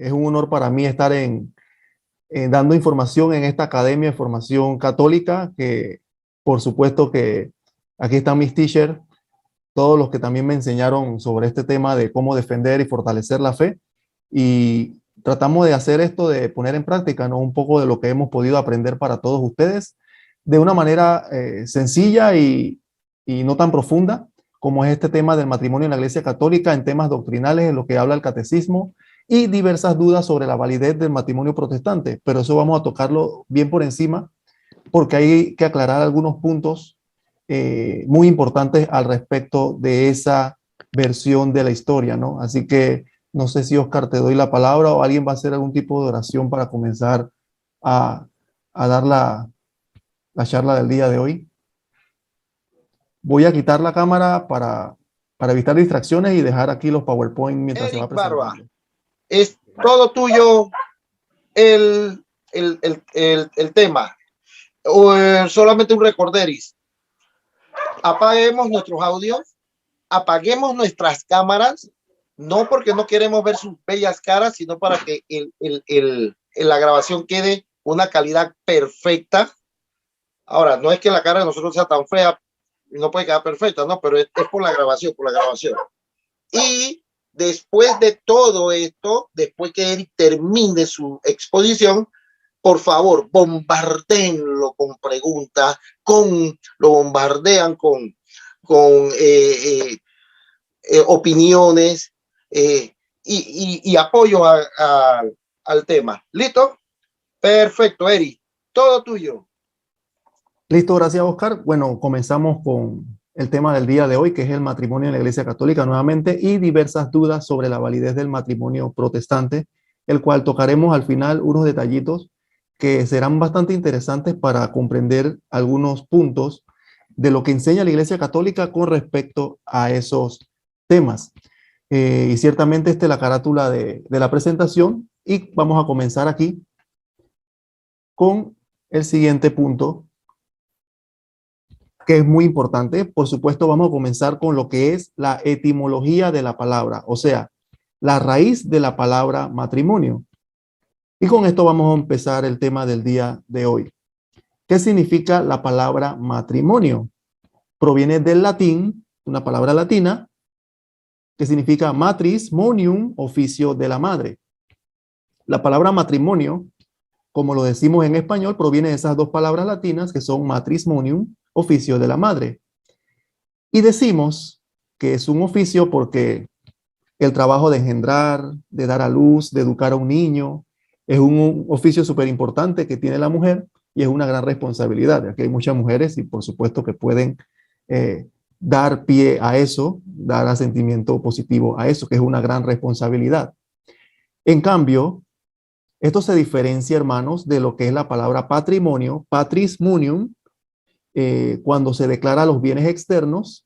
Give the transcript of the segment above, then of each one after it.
es un honor para mí estar dando información en esta Academia de Formación Católica, que por supuesto que aquí están mis teachers, todos los que también me enseñaron sobre este tema de cómo defender y fortalecer la fe. Y tratamos de hacer esto, de poner en práctica, ¿no? Un poco de lo que hemos podido aprender para todos ustedes, de una manera sencilla y no tan profunda, como es este tema del matrimonio en la Iglesia Católica, en temas doctrinales, en lo que habla el catecismo, y diversas dudas sobre la validez del matrimonio protestante. Pero eso vamos a tocarlo bien por encima, porque hay que aclarar algunos puntos muy importantes al respecto de esa versión de la historia, ¿no? Así que no sé si Oscar te doy la palabra o alguien va a hacer algún tipo de oración para comenzar a, a dar la charla del día de hoy. Voy a quitar la cámara para evitar distracciones y dejar aquí los PowerPoint mientras se va Eric Barba, presentando. es todo tuyo el tema. Solamente un recorderis. Apaguemos nuestros audios, apaguemos nuestras cámaras, no porque no queremos ver sus bellas caras, sino para que la grabación quede una calidad perfecta. Ahora, no es que la cara de nosotros sea tan fea, no puede quedar perfecta, no, pero es por la grabación, Y después de todo esto, después que Eric termine su exposición, por favor, bombardeenlo con preguntas, lo bombardean con opiniones y apoyo al tema. ¿Listo? Perfecto, Eric. Todo tuyo. Listo, gracias, Oscar. Bueno, comenzamos con el tema del día de hoy, que es el matrimonio en la Iglesia Católica nuevamente y diversas dudas sobre la validez del matrimonio protestante, el cual tocaremos al final unos detallitos que serán bastante interesantes para comprender algunos puntos de lo que enseña la Iglesia Católica con respecto a esos temas. Y ciertamente esta es la carátula de la presentación y vamos a comenzar aquí con el siguiente punto, que es muy importante. Por supuesto, vamos a comenzar con lo que es la etimología de la palabra, o sea, la raíz de la palabra matrimonio. Y con esto vamos a empezar el tema del día de hoy. ¿Qué significa la palabra matrimonio? Proviene del latín, una palabra latina, que significa matris monium, oficio de la madre. La palabra matrimonio, como lo decimos en español, proviene de esas dos palabras latinas que son matris monium, oficio de la madre. Y decimos que es un oficio porque el trabajo de engendrar, de dar a luz, de educar a un niño, es un oficio súper importante que tiene la mujer y es una gran responsabilidad. Aquí hay muchas mujeres y por supuesto que pueden dar pie a eso, dar asentimiento positivo a eso, que es una gran responsabilidad. En cambio, esto se diferencia, hermanos, de lo que es la palabra patrimonio, patris munium, cuando se declara los bienes externos,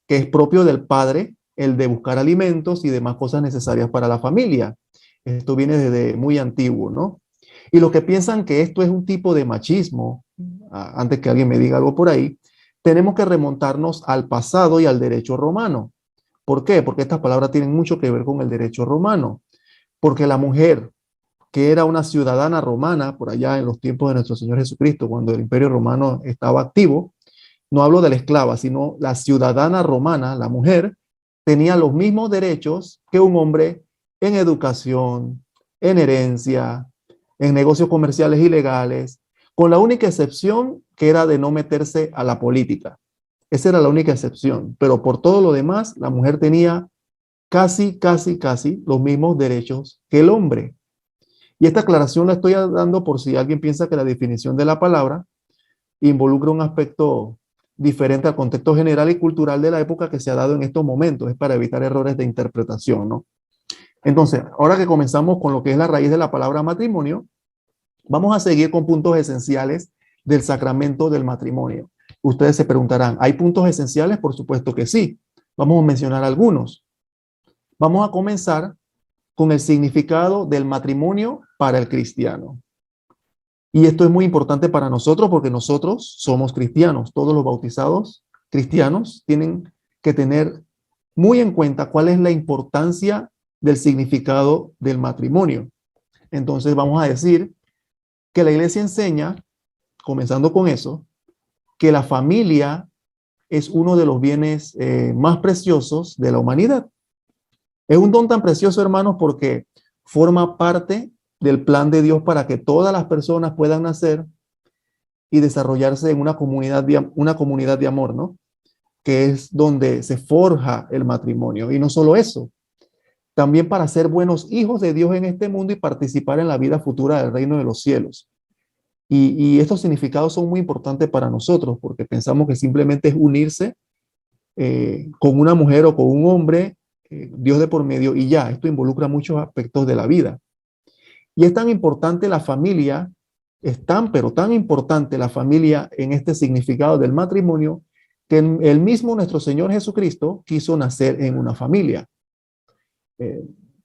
que es propio del padre, el de buscar alimentos y demás cosas necesarias para la familia. Esto viene desde muy antiguo, ¿no? Y los que piensan que esto es un tipo de machismo, antes que alguien me diga algo por ahí, tenemos que remontarnos al pasado y al derecho romano. ¿Por qué? Porque estas palabras tienen mucho que ver con el derecho romano. Porque la mujer, que era una ciudadana romana, por allá en los tiempos de nuestro Señor Jesucristo, cuando el Imperio Romano estaba activo, no hablo de la esclava, sino la ciudadana romana, la mujer, tenía los mismos derechos que un hombre en educación, en herencia, en negocios comerciales ilegales, con la única excepción que era de no meterse a la política. Esa era la única excepción, pero por todo lo demás, la mujer tenía casi los mismos derechos que el hombre. Y esta aclaración la estoy dando por si alguien piensa que la definición de la palabra involucra un aspecto diferente al contexto general y cultural de la época que se ha dado en estos momentos. Es para evitar errores de interpretación, ¿no? Entonces, ahora que comenzamos con lo que es la raíz de la palabra matrimonio, vamos a seguir con puntos esenciales del sacramento del matrimonio. Ustedes se preguntarán, ¿hay puntos esenciales? Por supuesto que sí. Vamos a mencionar algunos. Vamos a comenzar con el significado del matrimonio para el cristiano. Y esto es muy importante para nosotros porque nosotros somos cristianos. Todos los bautizados cristianos tienen que tener muy en cuenta cuál es la importancia del significado del matrimonio. Entonces vamos a decir que la iglesia enseña, comenzando con eso, que la familia es uno de los bienes más preciosos de la humanidad. Es un don tan precioso, hermanos, porque forma parte del plan de Dios para que todas las personas puedan nacer y desarrollarse en una comunidad de amor, ¿no? Que es donde se forja el matrimonio. Y no solo eso, también para ser buenos hijos de Dios en este mundo y participar en la vida futura del reino de los cielos. Y estos significados son muy importantes para nosotros porque pensamos que simplemente es unirse con una mujer o con un hombre, Dios de por medio, y ya, esto involucra muchos aspectos de la vida. Y es tan importante la familia, pero tan importante la familia en este significado del matrimonio, que el mismo nuestro Señor Jesucristo quiso nacer en una familia.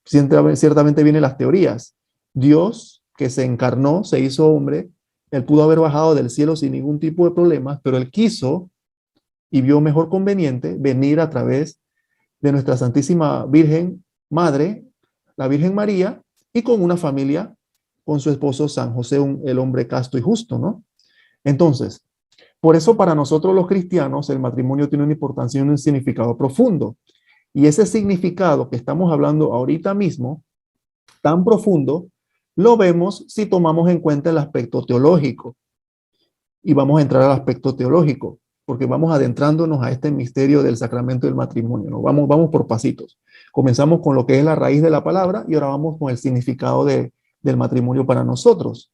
Ciertamente vienen las teorías. Dios, que se encarnó, se hizo hombre, él pudo haber bajado del cielo sin ningún tipo de problemas, pero él quiso y vio mejor conveniente venir a través de nuestra Santísima Virgen Madre, la Virgen María, y con una familia, con su esposo San José, el hombre casto y justo, ¿no? Entonces, por eso para nosotros los cristianos el matrimonio tiene una importancia y un significado profundo. Y ese significado que estamos hablando ahorita mismo, tan profundo, lo vemos si tomamos en cuenta el aspecto teológico. Y vamos a entrar al aspecto teológico, porque vamos adentrándonos a este misterio del sacramento del matrimonio, ¿no? Vamos por pasitos. Comenzamos con lo que es la raíz de la palabra y ahora vamos con el significado del matrimonio para nosotros.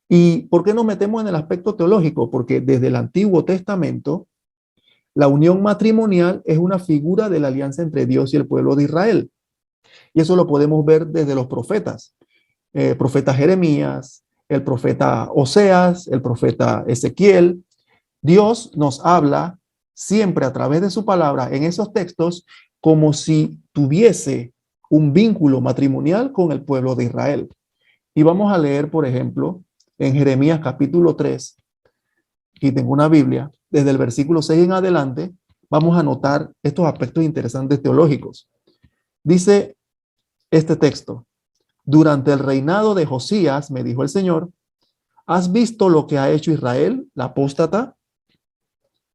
¿Y por qué nos metemos en el aspecto teológico? Porque desde el Antiguo Testamento, la unión matrimonial es una figura de la alianza entre Dios y el pueblo de Israel. Y eso lo podemos ver desde los profetas. Profeta Jeremías, el profeta Oseas, el profeta Ezequiel. Dios nos habla siempre a través de su palabra en esos textos como si tuviese un vínculo matrimonial con el pueblo de Israel. Y vamos a leer, por ejemplo, en Jeremías capítulo 3, y tengo una Biblia, desde el versículo 6 en adelante, vamos a notar estos aspectos interesantes teológicos. Dice este texto: durante el reinado de Josías, me dijo el Señor, ¿has visto lo que ha hecho Israel, la apóstata?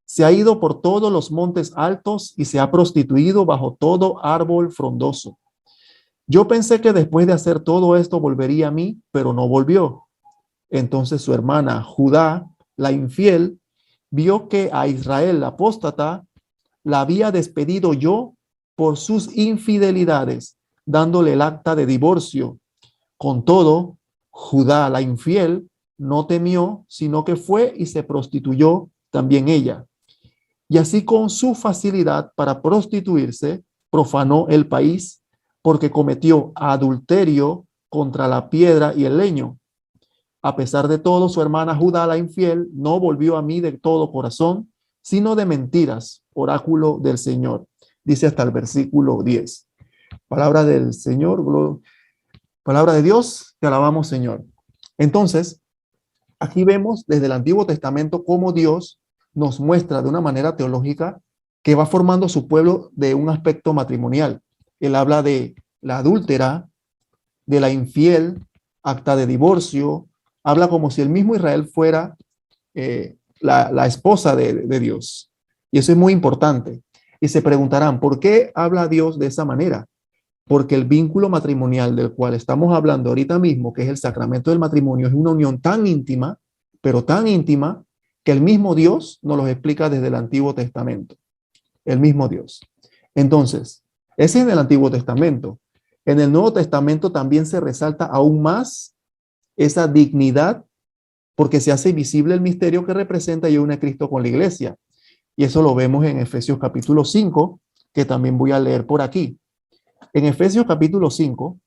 Se ha ido por todos los montes altos y se ha prostituido bajo todo árbol frondoso. Yo pensé que después de hacer todo esto volvería a mí, pero no volvió. Entonces su hermana Judá, la infiel, vio que a Israel, la apóstata, la había despedido yo por sus infidelidades, dándole el acta de divorcio. Con todo, Judá, la infiel, no temió, sino que fue y se prostituyó también ella. Y así con su facilidad para prostituirse, profanó el país, porque cometió adulterio contra la piedra y el leño. A pesar de todo, su hermana Judá, la infiel, no volvió a mí de todo corazón, sino de mentiras, oráculo del Señor. Dice hasta el versículo 10. Palabra del Señor, palabra de Dios, te alabamos, Señor. Entonces, aquí vemos desde el Antiguo Testamento cómo Dios nos muestra de una manera teológica que va formando su pueblo de un aspecto matrimonial. Él habla de la adúltera, de la infiel, acta de divorcio, habla como si el mismo Israel fuera la esposa de Dios. Y eso es muy importante. Y se preguntarán, ¿por qué habla Dios de esa manera? Porque el vínculo matrimonial del cual estamos hablando ahorita mismo, que es el sacramento del matrimonio, es una unión tan íntima, pero tan íntima, que el mismo Dios nos lo explica desde el Antiguo Testamento. El mismo Dios. Entonces, ese es en el Antiguo Testamento. En el Nuevo Testamento también se resalta aún más esa dignidad, porque se hace visible el misterio que representa y une a Cristo con la iglesia. Y eso lo vemos en Efesios capítulo 5, que también voy a leer por aquí. En Efesios capítulo 5,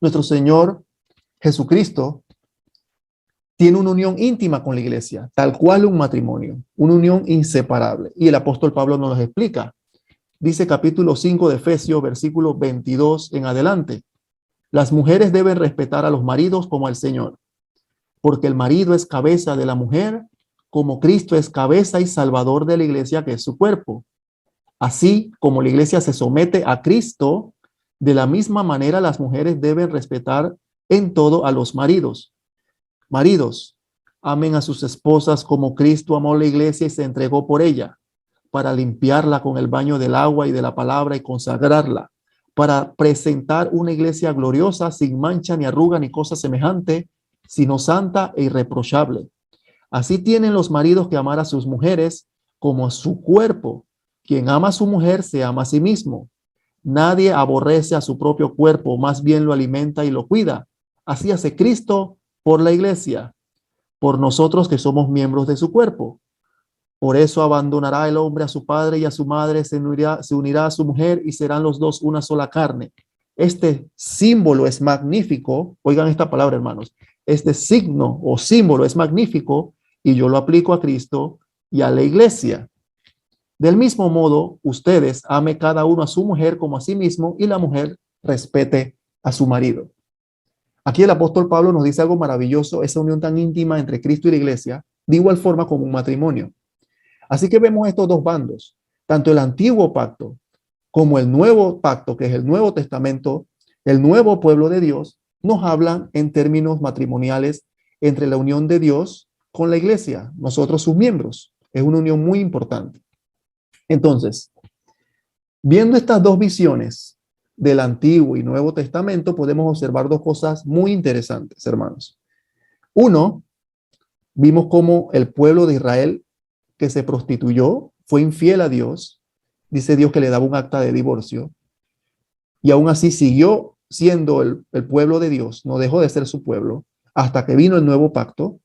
nuestro Señor Jesucristo tiene una unión íntima con la iglesia, tal cual un matrimonio, una unión inseparable. Y el apóstol Pablo nos lo explica. Dice capítulo 5 de Efesios, versículo 22 en adelante. Las mujeres deben respetar a los maridos como al Señor, porque el marido es cabeza de la mujer, como Cristo es cabeza y salvador de la iglesia, que es su cuerpo. Así como la iglesia se somete a Cristo, De la misma manera, las mujeres deben respetar en todo a los maridos. Maridos, amen a sus esposas como Cristo amó la iglesia y se entregó por ella, para limpiarla con el baño del agua y de la palabra y consagrarla, para presentar una iglesia gloriosa, sin mancha ni arruga ni cosa semejante, sino santa e irreprochable. Así tienen los maridos que amar a sus mujeres como a su cuerpo. Quien ama a su mujer se ama a sí mismo. Nadie aborrece a su propio cuerpo, más bien lo alimenta y lo cuida. Así hace Cristo por la iglesia, por nosotros que somos miembros de su cuerpo. Por eso abandonará el hombre a su padre y a su madre, se unirá a su mujer y serán los dos una sola carne. Este símbolo es magnífico. Oigan esta palabra, hermanos. Este signo o símbolo es magnífico y yo lo aplico a Cristo y a la iglesia. Del mismo modo, ustedes ame cada uno a su mujer como a sí mismo y la mujer respete a su marido. Aquí el apóstol Pablo nos dice algo maravilloso, esa unión tan íntima entre Cristo y la iglesia, de igual forma como un matrimonio. Así que vemos estos dos bandos, tanto el antiguo pacto como el nuevo pacto, que es el Nuevo Testamento, el nuevo pueblo de Dios, nos hablan en términos matrimoniales entre la unión de Dios con la iglesia, nosotros sus miembros. Es una unión muy importante. Entonces, viendo estas dos visiones del Antiguo y Nuevo Testamento, podemos observar dos cosas muy interesantes, hermanos. Uno, vimos cómo el pueblo de Israel que se prostituyó fue infiel a Dios. Dice Dios que le daba un acta de divorcio y aún así siguió siendo el pueblo de Dios, no dejó de ser su pueblo hasta que vino el nuevo pacto.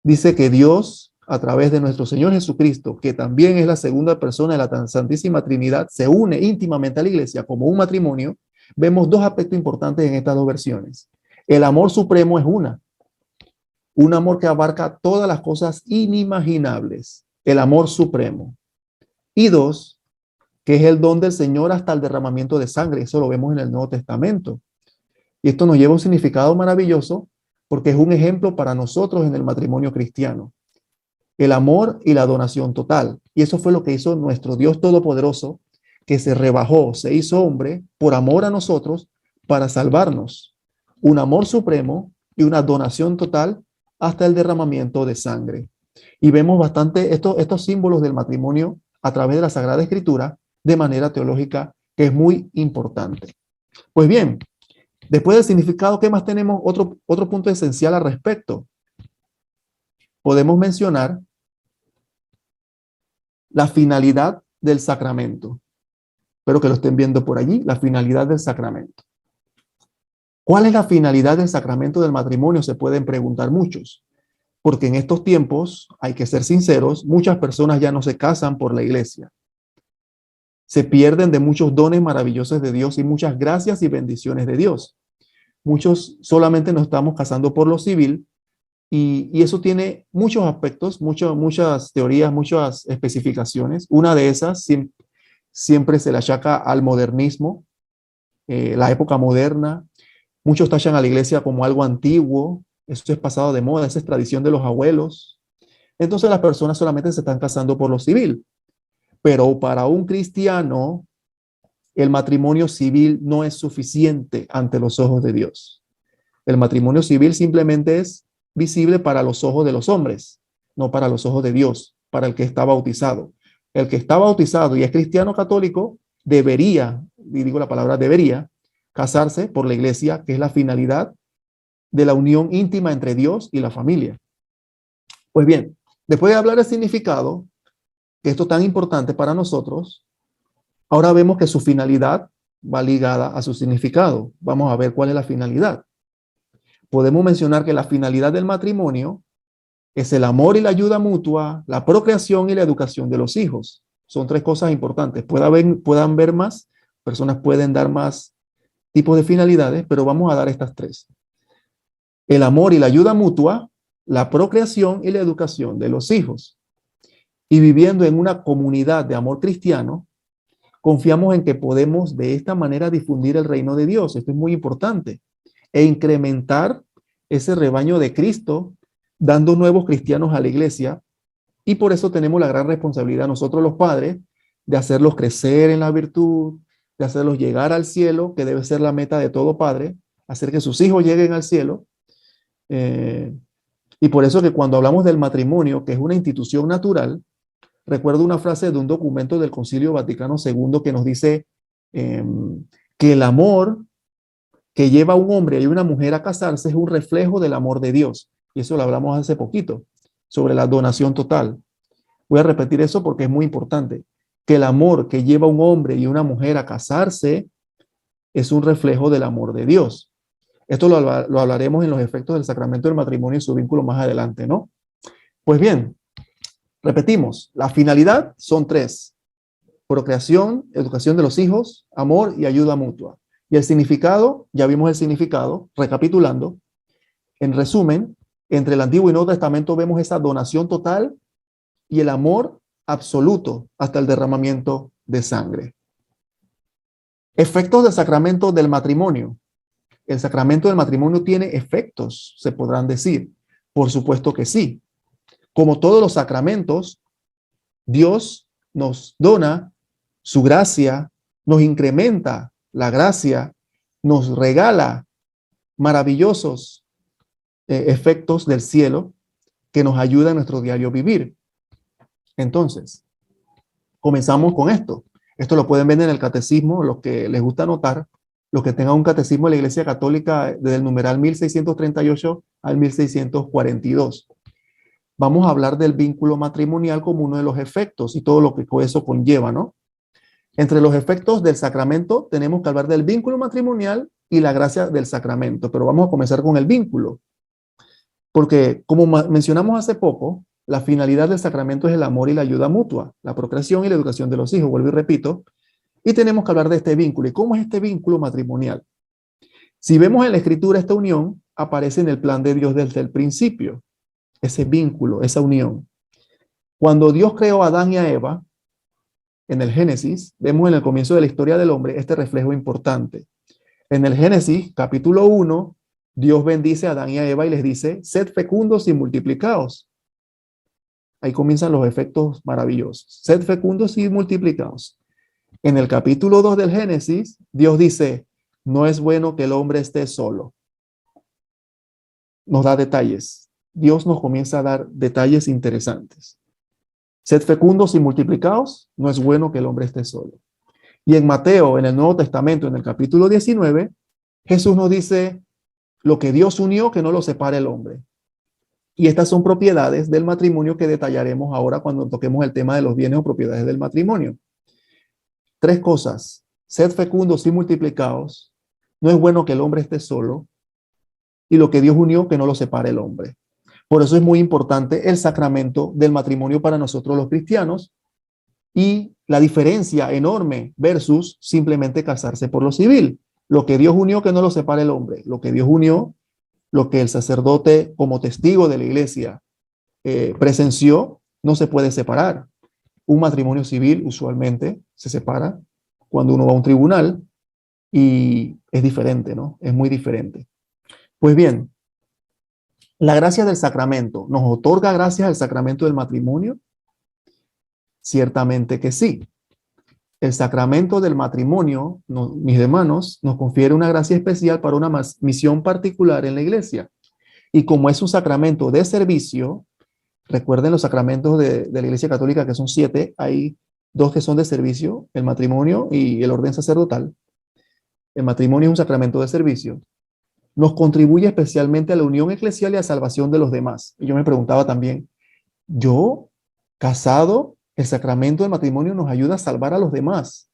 Dice que Dios, a través de nuestro Señor Jesucristo, que también es la segunda persona de la Santísima Trinidad, se une íntimamente a la iglesia como un matrimonio. Vemos dos aspectos importantes en estas dos versiones. El amor supremo es un amor que abarca todas las cosas inimaginables, el amor supremo. Y dos, que es el don del Señor hasta el derramamiento de sangre. Eso lo vemos en el Nuevo Testamento. Y esto nos lleva a un significado maravilloso porque es un ejemplo para nosotros en el matrimonio cristiano. El amor y la donación total. Y eso fue lo que hizo nuestro Dios Todopoderoso, que se rebajó, se hizo hombre por amor a nosotros para salvarnos. Un amor supremo y una donación total hasta el derramamiento de sangre. Y vemos bastante estos símbolos del matrimonio a través de la Sagrada Escritura de manera teológica, que es muy importante. Pues bien, después del significado, ¿qué más tenemos? Otro punto esencial al respecto. Podemos mencionar la finalidad del sacramento. Espero que lo estén viendo por allí, la finalidad del sacramento. ¿Cuál es la finalidad del sacramento del matrimonio? Se pueden preguntar muchos. Porque en estos tiempos, hay que ser sinceros, muchas personas ya no se casan por la iglesia. Se pierden de muchos dones maravillosos de Dios y muchas gracias y bendiciones de Dios. Muchos solamente nos estamos casando por lo civil y eso tiene muchos aspectos, muchas teorías, muchas especificaciones. Una de esas siempre se le achaca al modernismo, la época moderna. Muchos tachan a la iglesia como algo antiguo. Eso es pasado de moda, esa es tradición de los abuelos. Entonces las personas solamente se están casando por lo civil. Pero para un cristiano, el matrimonio civil no es suficiente ante los ojos de Dios. El matrimonio civil simplemente es visible para los ojos de los hombres, no para los ojos de Dios, para el que está bautizado. El que está bautizado y es cristiano católico debería, y digo la palabra debería, casarse por la iglesia, que es la finalidad de la unión íntima entre Dios y la familia. Pues bien, después de hablar del significado, que esto es tan importante para nosotros, ahora vemos que su finalidad va ligada a su significado. Vamos a ver cuál es la finalidad. Podemos mencionar que la finalidad del matrimonio es el amor y la ayuda mutua, la procreación y la educación de los hijos. Son tres cosas importantes. Puedan ver más, personas pueden dar más tipos de finalidades, pero vamos a dar estas tres. El amor y la ayuda mutua, la procreación y la educación de los hijos. Y viviendo en una comunidad de amor cristiano, confiamos en que podemos de esta manera difundir el reino de Dios. Esto es muy importante. E incrementar ese rebaño de Cristo, dando nuevos cristianos a la iglesia. Y por eso tenemos la gran responsabilidad nosotros los padres de hacerlos crecer en la virtud, de hacerlos llegar al cielo, que debe ser la meta de todo padre, hacer que sus hijos lleguen al cielo. Y por eso que cuando hablamos del matrimonio, que es una institución natural, recuerdo una frase de un documento del Concilio Vaticano II que nos dice que el amor que lleva a un hombre y una mujer a casarse es un reflejo del amor de Dios. Y eso lo hablamos hace poquito, sobre la donación total. Voy a repetir eso porque es muy importante. Que el amor que lleva a un hombre y una mujer a casarse es un reflejo del amor de Dios. Esto lo hablaremos en los efectos del sacramento del matrimonio y su vínculo más adelante, ¿no? Pues bien, repetimos, la finalidad son tres: procreación, educación de los hijos, amor y ayuda mutua. Y el significado, ya vimos el significado, recapitulando. En resumen, entre el Antiguo y Nuevo Testamento vemos esa donación total y el amor absoluto hasta el derramamiento de sangre. Efectos del sacramento del matrimonio. ¿El sacramento del matrimonio tiene efectos, se podrán decir? Por supuesto que sí. Como todos los sacramentos, Dios nos dona su gracia, nos incrementa la gracia, nos regala maravillosos efectos del cielo que nos ayudan en nuestro diario vivir. Entonces, comenzamos con esto. Esto lo pueden ver en el catecismo, los que les gusta anotar, los que tengan un catecismo de la Iglesia Católica desde el numeral 1638 al 1642. Vamos a hablar del vínculo matrimonial como uno de los efectos y todo lo que eso conlleva, ¿no? Entre los efectos del sacramento tenemos que hablar del vínculo matrimonial y la gracia del sacramento, pero vamos a comenzar con el vínculo. Porque, como mencionamos hace poco, la finalidad del sacramento es el amor y la ayuda mutua, la procreación y la educación de los hijos, vuelvo y repito, y tenemos que hablar de este vínculo. ¿Y cómo es este vínculo matrimonial? Si vemos en la Escritura, esta unión aparece en el plan de Dios desde el principio, ese vínculo, esa unión. Cuando Dios creó a Adán y a Eva, en el Génesis, vemos en el comienzo de la historia del hombre este reflejo importante. En el Génesis, capítulo 1, Dios bendice a Adán y a Eva y les dice: sed fecundos y multiplicaos. Ahí comienzan los efectos maravillosos. Sed fecundos y multiplicaos. En el capítulo 2 del Génesis, Dios dice: no es bueno que el hombre esté solo. Nos da detalles. Dios nos comienza a dar detalles interesantes. Sed fecundos y multiplicaos, no es bueno que el hombre esté solo. Y en Mateo, en el Nuevo Testamento, en el capítulo 19, Jesús nos dice: lo que Dios unió, que no lo separe el hombre. Y estas son propiedades del matrimonio que detallaremos ahora cuando toquemos el tema de los bienes o propiedades del matrimonio. Tres cosas: sed fecundos y multiplicaos, no es bueno que el hombre esté solo, y lo que Dios unió, que no lo separe el hombre. Por eso es muy importante el sacramento del matrimonio para nosotros los cristianos y la diferencia enorme versus simplemente casarse por lo civil. Lo que Dios unió, que no lo separe el hombre. Lo que Dios unió, lo que el sacerdote como testigo de la iglesia presenció, no se puede separar. Un matrimonio civil usualmente se separa cuando uno va a un tribunal y es diferente, ¿no? Es muy diferente. Pues bien, la gracia del sacramento, ¿nos otorga gracias al sacramento del matrimonio? Ciertamente que sí. El sacramento del matrimonio, mis hermanos, nos confiere una gracia especial para una misión particular en la iglesia. Y como es un sacramento de servicio, recuerden los sacramentos de la Iglesia Católica, que son 7, hay 2 que son de servicio, el matrimonio y el orden sacerdotal. El matrimonio es un sacramento de servicio. Nos contribuye especialmente a la unión eclesial y a la salvación de los demás. Y yo me preguntaba también, ¿yo, casado, el sacramento del matrimonio nos ayuda a salvar a los demás?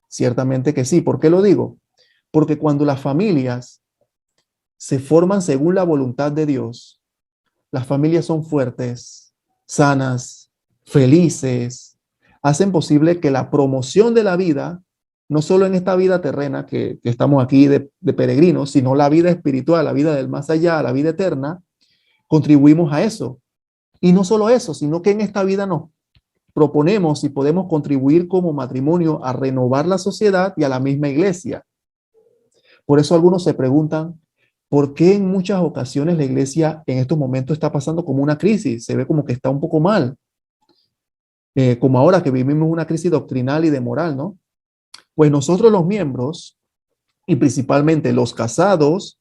Ciertamente que sí. ¿Por qué lo digo? Porque cuando las familias se forman según la voluntad de Dios, las familias son fuertes, sanas, felices, hacen posible que la promoción de la vida, no solo en esta vida terrena que estamos aquí de peregrinos, sino la vida espiritual, la vida del más allá, la vida eterna, contribuimos a eso. Y no solo eso, sino que en esta vida nos proponemos y podemos contribuir como matrimonio a renovar la sociedad y a la misma iglesia. Por eso algunos se preguntan, ¿por qué en muchas ocasiones la iglesia en estos momentos está pasando como una crisis? Se ve como que está un poco mal. Como ahora que vivimos una crisis doctrinal y de moral, ¿no? Pues nosotros los miembros, y principalmente los casados,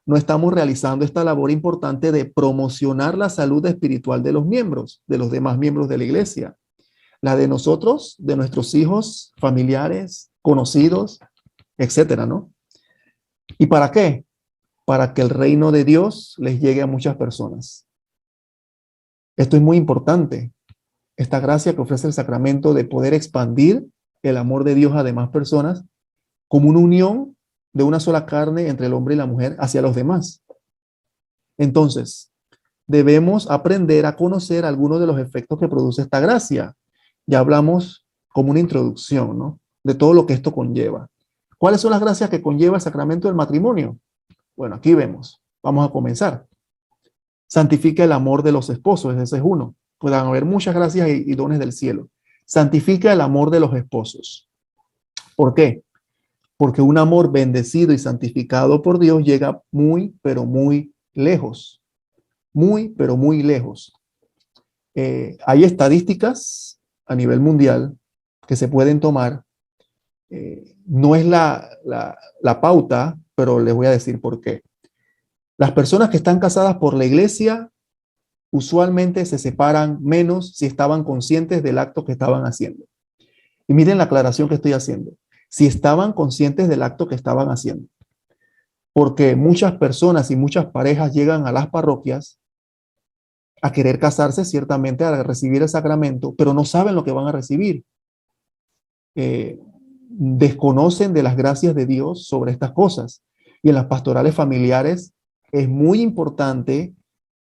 no estamos realizando esta labor importante de promocionar la salud espiritual de los miembros, de los demás miembros de la iglesia. La de nosotros, de nuestros hijos, familiares, conocidos, etcétera, ¿no? ¿Y para qué? Para que el reino de Dios les llegue a muchas personas. Esto es muy importante. Esta gracia que ofrece el sacramento de poder expandir el amor de Dios a demás personas como una unión de una sola carne entre el hombre y la mujer hacia los demás. Entonces, debemos aprender a conocer algunos de los efectos que produce esta gracia. Ya hablamos como una introducción, ¿no? De todo lo que esto conlleva. ¿Cuáles son las gracias que conlleva el sacramento del matrimonio? Bueno, aquí vemos. Vamos a comenzar. Santifica el amor de los esposos, ese es uno. Puedan haber muchas gracias y dones del cielo. Santifica el amor de los esposos. ¿Por qué? Porque un amor bendecido y santificado por Dios llega muy, pero muy lejos. Muy, pero muy lejos. Hay estadísticas a nivel mundial que se pueden tomar. No es la pauta, pero les voy a decir por qué. Las personas que están casadas por la iglesia usualmente se separan menos si estaban conscientes del acto que estaban haciendo. Y miren la aclaración que estoy haciendo. Si estaban conscientes del acto que estaban haciendo. Porque muchas personas y muchas parejas llegan a las parroquias a querer casarse, ciertamente a recibir el sacramento, pero no saben lo que van a recibir. Desconocen de las gracias de Dios sobre estas cosas. Y en las pastorales familiares es muy importante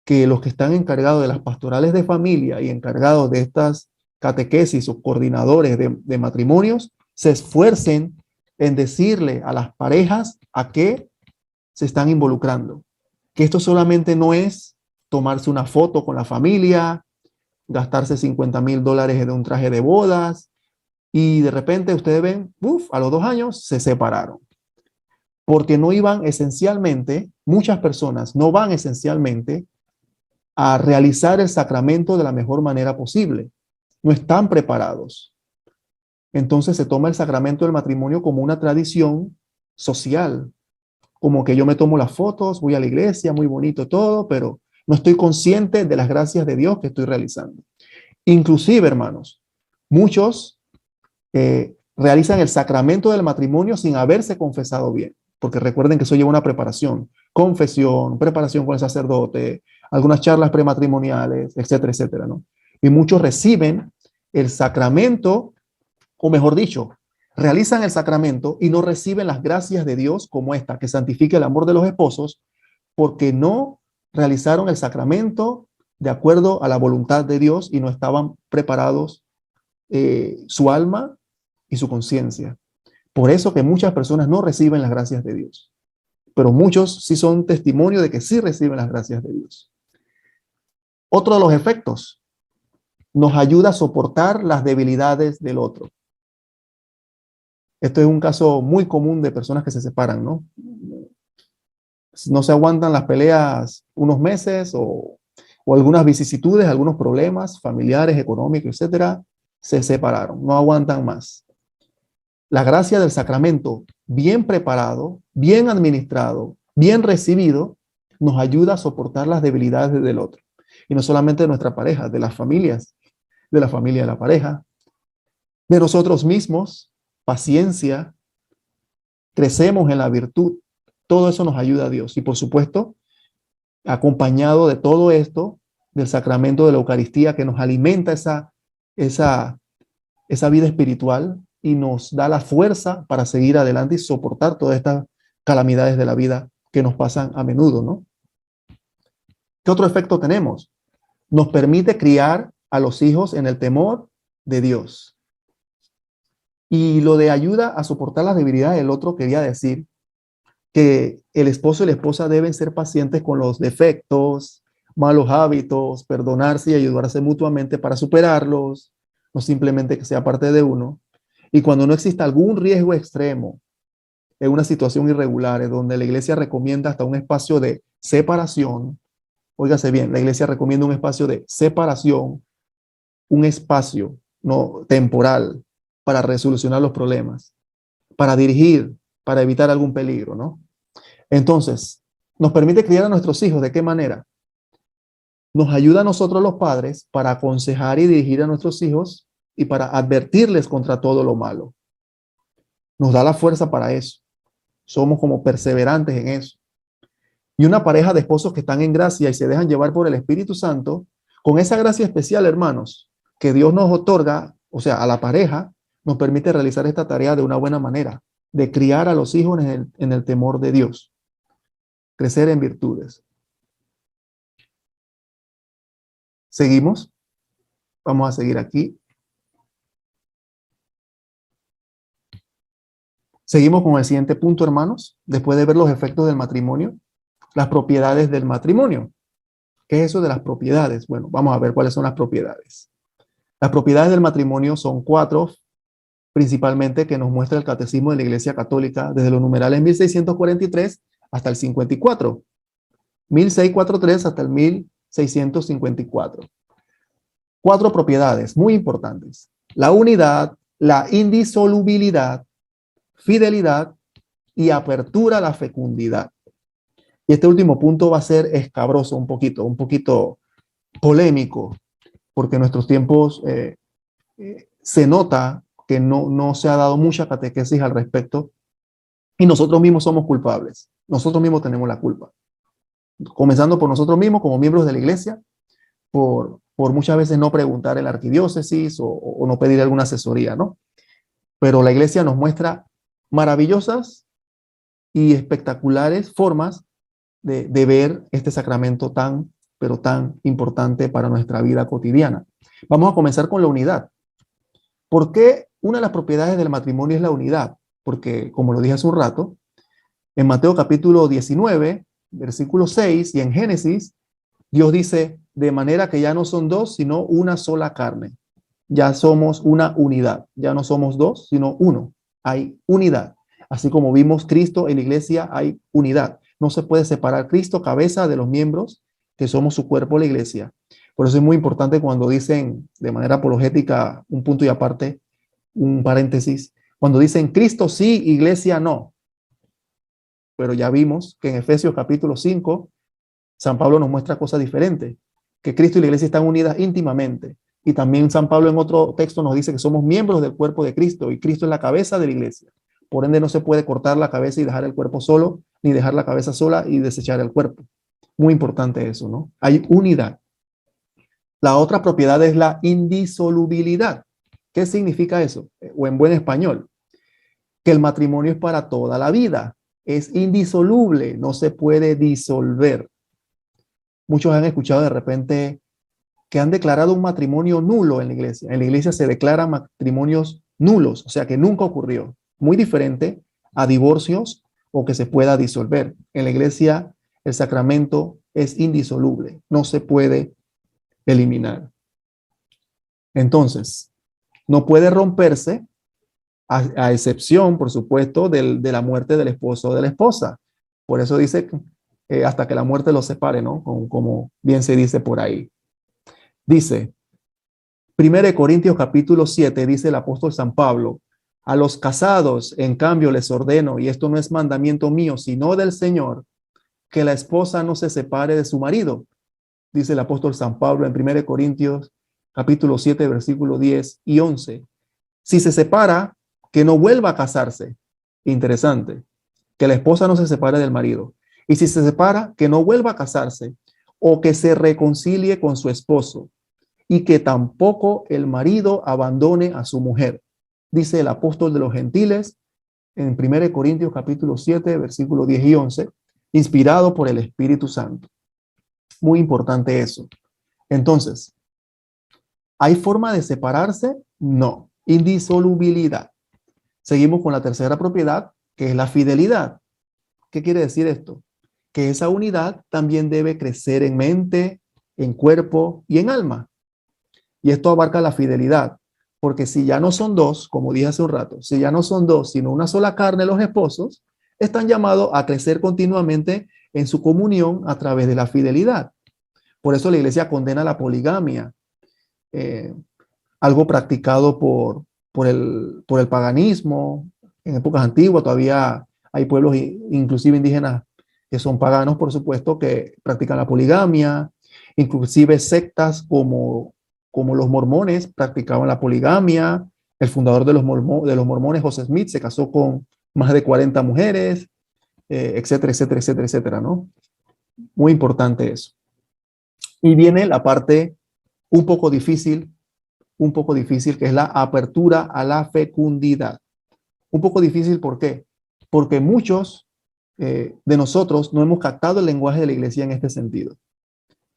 que los que están encargados de las pastorales de familia y encargados de estas catequesis o coordinadores de matrimonios se esfuercen en decirle a las parejas a qué se están involucrando. Que esto solamente no es tomarse una foto con la familia, gastarse $50,000 de un traje de bodas y de repente ustedes ven, a los 2 años se separaron. Porque no iban esencialmente, muchas personas no van esencialmente a realizar el sacramento de la mejor manera posible. No están preparados. Entonces se toma el sacramento del matrimonio como una tradición social, como que yo me tomo las fotos, voy a la iglesia, muy bonito todo, pero no estoy consciente de las gracias de Dios que estoy realizando. Inclusive, hermanos, muchos realizan el sacramento del matrimonio sin haberse confesado bien, porque recuerden que eso lleva una preparación, confesión, preparación con el sacerdote, algunas charlas prematrimoniales, etcétera, etcétera, ¿no? Y muchos reciben el sacramento, o mejor dicho, realizan el sacramento y no reciben las gracias de Dios como esta, que santifica el amor de los esposos, porque no realizaron el sacramento de acuerdo a la voluntad de Dios y no estaban preparados su alma y su conciencia. Por eso que muchas personas no reciben las gracias de Dios, pero muchos sí son testimonio de que sí reciben las gracias de Dios. Otro de los efectos, nos ayuda a soportar las debilidades del otro. Esto es un caso muy común de personas que se separan, ¿no? No se aguantan las peleas unos meses o algunas vicisitudes, algunos problemas familiares, económicos, etcétera, se separaron, no aguantan más. La gracia del sacramento, bien preparado, bien administrado, bien recibido, nos ayuda a soportar las debilidades del otro. Y no solamente de nuestra pareja, de las familias, de la familia de la pareja, de nosotros mismos, paciencia, crecemos en la virtud. Todo eso nos ayuda a Dios. Y por supuesto, acompañado de todo esto, del sacramento de la Eucaristía que nos alimenta esa vida espiritual y nos da la fuerza para seguir adelante y soportar todas estas calamidades de la vida que nos pasan a menudo, ¿no? ¿Qué otro efecto tenemos? Nos permite criar a los hijos en el temor de Dios. Y lo de ayuda a soportar las debilidades del otro quería decir que el esposo y la esposa deben ser pacientes con los defectos, malos hábitos, perdonarse y ayudarse mutuamente para superarlos, no simplemente que sea parte de uno. Y cuando no exista algún riesgo extremo en una situación irregular, donde la iglesia recomienda hasta un espacio de separación, óigase bien, la iglesia recomienda un espacio de separación, un espacio no temporal para resolucionar los problemas. para dirigir, para evitar algún peligro, ¿no? Entonces, nos permite criar a nuestros hijos. ¿De qué manera? Nos ayuda a nosotros los padres para aconsejar y dirigir a nuestros hijos y para advertirles contra todo lo malo. Nos da la fuerza para eso. Somos como perseverantes en eso. Y una pareja de esposos que están en gracia y se dejan llevar por el Espíritu Santo, con esa gracia especial, hermanos, que Dios nos otorga, o sea, a la pareja, nos permite realizar esta tarea de una buena manera, de criar a los hijos en el temor de Dios, crecer en virtudes. Seguimos. Vamos a seguir aquí. Seguimos con el siguiente punto, hermanos. Después de ver los efectos del matrimonio, las propiedades del matrimonio. ¿Qué es eso de las propiedades? Bueno, vamos a ver cuáles son las propiedades. Las propiedades del matrimonio son 4, principalmente, que nos muestra el Catecismo de la Iglesia Católica desde los numerales 1643 hasta el 54. 1643 hasta el 1654. 4 propiedades muy importantes: la unidad, la indisolubilidad, fidelidad y apertura a la fecundidad. Y este último punto va a ser escabroso, un poquito polémico, porque en nuestros tiempos se nota que no se ha dado mucha catequesis al respecto y nosotros mismos somos culpables. Nosotros mismos tenemos la culpa. Comenzando por nosotros mismos como miembros de la iglesia, por muchas veces no preguntar en la arquidiócesis o no pedir alguna asesoría, ¿no? Pero la iglesia nos muestra maravillosas y espectaculares formas de ver este sacramento pero tan importante para nuestra vida cotidiana. Vamos a comenzar con la unidad. ¿Por qué una de las propiedades del matrimonio es la unidad? Porque, como lo dije hace un rato, en Mateo capítulo 19, versículo 6, y en Génesis, Dios dice, de manera que ya no son dos, sino una sola carne. Ya somos una unidad. Ya no somos dos, sino uno. Hay unidad. Así como vimos Cristo en la iglesia, hay unidad. No se puede separar Cristo, cabeza, de los miembros, que somos su cuerpo, la iglesia. Por eso es muy importante cuando dicen, de manera apologética, un punto y aparte, un paréntesis, cuando dicen Cristo sí, iglesia no. Pero ya vimos que en Efesios capítulo 5, San Pablo nos muestra cosas diferentes, que Cristo y la iglesia están unidas íntimamente. Y también San Pablo en otro texto nos dice que somos miembros del cuerpo de Cristo y Cristo es la cabeza de la iglesia. Por ende, no se puede cortar la cabeza y dejar el cuerpo solo, ni dejar la cabeza sola y desechar el cuerpo. Muy importante eso, ¿no? Hay unidad. La otra propiedad es la indisolubilidad. ¿Qué significa eso? O en buen español, que el matrimonio es para toda la vida. Es indisoluble, no se puede disolver. Muchos han escuchado de repente que han declarado un matrimonio nulo en la iglesia. En la iglesia se declaran matrimonios nulos, o sea que nunca ocurrió. Muy diferente a divorcios o que se pueda disolver. En la iglesia el sacramento es indisoluble, no se puede eliminar. Entonces, no puede romperse a excepción, por supuesto, de la muerte del esposo o de la esposa. Por eso dice hasta que la muerte los separe, ¿no? Como bien se dice por ahí. Dice, 1 Corintios capítulo 7, dice el apóstol San Pablo, a los casados, en cambio, les ordeno, y esto no es mandamiento mío, sino del Señor, que la esposa no se separe de su marido. Dice el apóstol San Pablo en 1 Corintios capítulo 7, versículo 10 y 11. Si se separa, que no vuelva a casarse. Interesante. Que la esposa no se separe del marido. Y si se separa, que no vuelva a casarse o que se reconcilie con su esposo y que tampoco el marido abandone a su mujer. Dice el apóstol de los gentiles en 1 Corintios capítulo 7, versículo 10 y 11, inspirado por el Espíritu Santo. Muy importante eso. Entonces, ¿hay forma de separarse? No. Indisolubilidad. Seguimos con la tercera propiedad, que es la fidelidad. ¿Qué quiere decir esto? Que esa unidad también debe crecer en mente, en cuerpo y en alma. Y esto abarca la fidelidad, porque si ya no son dos, como dije hace un rato, si ya no son dos, sino una sola carne los esposos, están llamados a crecer continuamente en su comunión a través de la fidelidad. Por eso la iglesia condena la poligamia, algo practicado por el paganismo, en épocas antiguas todavía hay pueblos, inclusive indígenas, que son paganos, por supuesto, que practican la poligamia, inclusive sectas como los mormones practicaban la poligamia. El fundador de los mormones, José Smith, se casó con más de 40 mujeres, etcétera, etcétera, etcétera, etcétera, ¿no? Muy importante eso. Y viene la parte un poco difícil, que es la apertura a la fecundidad. Un poco difícil, ¿por qué? Porque muchos de nosotros no hemos captado el lenguaje de la iglesia en este sentido.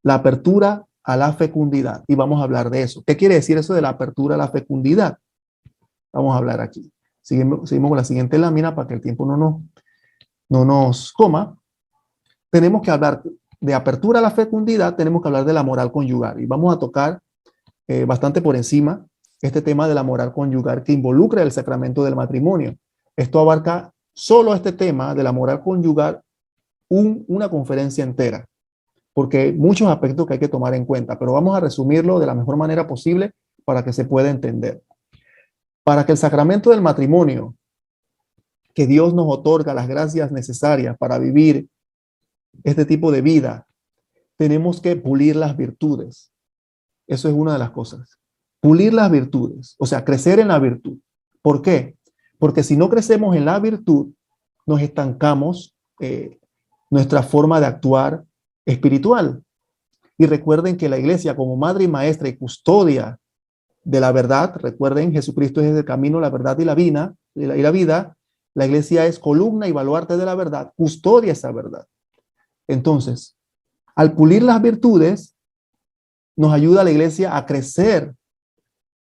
La apertura a la fecundidad. Y vamos a hablar de eso. ¿Qué quiere decir eso de la apertura a la fecundidad? Vamos a hablar aquí. Seguimos con la siguiente lámina para que el tiempo no nos coma. Tenemos que hablar de apertura a la fecundidad, tenemos que hablar de la moral conyugal. Y vamos a tocar bastante por encima este tema de la moral conyugal que involucra el sacramento del matrimonio. Esto abarca solo este tema de la moral conyugal una conferencia entera, porque hay muchos aspectos que hay que tomar en cuenta, pero vamos a resumirlo de la mejor manera posible para que se pueda entender. Para que el sacramento del matrimonio, que Dios nos otorga las gracias necesarias para vivir este tipo de vida, tenemos que pulir las virtudes. Eso es una de las cosas. Pulir las virtudes, o sea, crecer en la virtud. ¿Por qué? Porque si no crecemos en la virtud, nos estancamos nuestra forma de actuar espiritual. Y recuerden que la iglesia, como madre y maestra y custodia de la verdad, recuerden, Jesucristo es el camino, la verdad y la vida. La iglesia es columna y baluarte de la verdad, custodia esa verdad. Entonces, al pulir las virtudes, nos ayuda a la iglesia a crecer,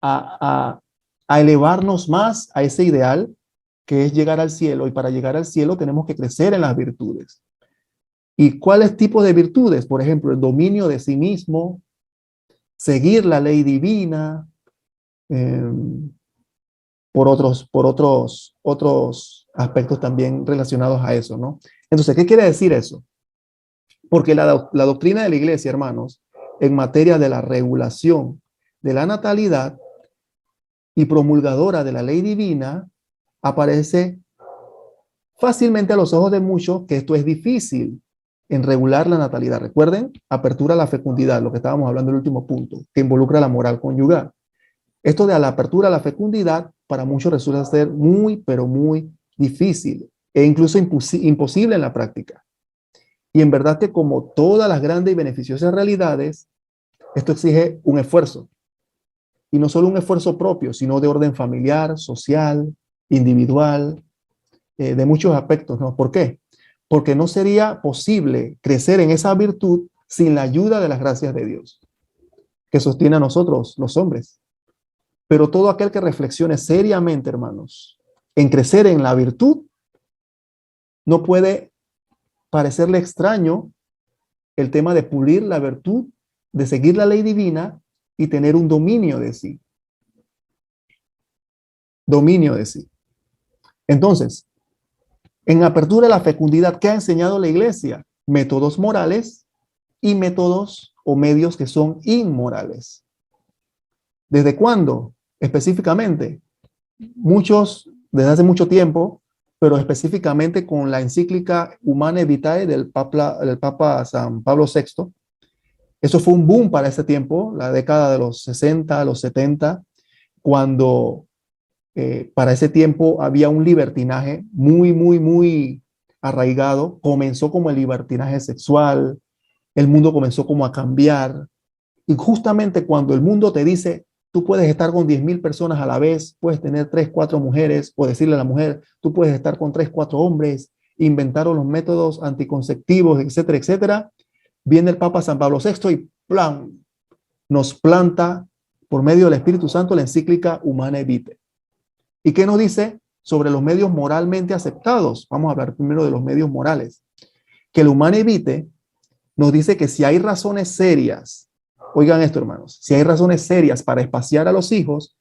a elevarnos más a ese ideal que es llegar al cielo. Y para llegar al cielo tenemos que crecer en las virtudes. ¿Y cuáles tipos de virtudes? Por ejemplo, el dominio de sí mismo, seguir la ley divina, por otros aspectos también relacionados a eso, ¿no? Entonces, ¿qué quiere decir eso? Porque la doctrina de la iglesia, hermanos, en materia de la regulación de la natalidad y promulgadora de la ley divina, aparece fácilmente a los ojos de muchos que esto es difícil en regular la natalidad. Recuerden, apertura a la fecundidad, lo que estábamos hablando en el último punto, que involucra la moral conyugal. Esto de la apertura a la fecundidad para muchos resulta ser muy, pero muy difícil e incluso imposible en la práctica. Y en verdad que como todas las grandes y beneficiosas realidades, esto exige un esfuerzo. Y no solo un esfuerzo propio, sino de orden familiar, social, individual, de muchos aspectos, ¿no? ¿Por qué? Porque no sería posible crecer en esa virtud sin la ayuda de las gracias de Dios, que sostiene a nosotros, los hombres. Pero todo aquel que reflexione seriamente, hermanos, en crecer en la virtud, no puede parecerle extraño el tema de pulir la virtud, de seguir la ley divina y tener un dominio de sí. Dominio de sí. Entonces, en apertura a la fecundidad, ¿qué ha enseñado la iglesia? Métodos morales y métodos o medios que son inmorales. ¿Desde cuándo? Específicamente, muchos, desde hace mucho tiempo, pero específicamente con la encíclica Humanae Vitae del Papa San Pablo VI. Eso fue un boom para ese tiempo, la década de los 60, los 70, cuando para ese tiempo había un libertinaje muy arraigado. Comenzó como el libertinaje sexual, el mundo comenzó como a cambiar. Y justamente cuando el mundo te dice, tú puedes estar con 10,000 personas a la vez, puedes tener 3, 4 mujeres, o decirle a la mujer, tú puedes estar con 3, 4 hombres, inventaron los métodos anticonceptivos, etcétera, etcétera. Viene el Papa San Pablo VI y ¡plan! Nos planta por medio del Espíritu Santo la encíclica Humanae Vitae. ¿Y qué nos dice sobre los medios moralmente aceptados? Vamos a hablar primero de los medios morales. Que el Humanae Vitae nos dice que si hay razones serias, oigan esto, hermanos, si hay razones serias para espaciar a los hijos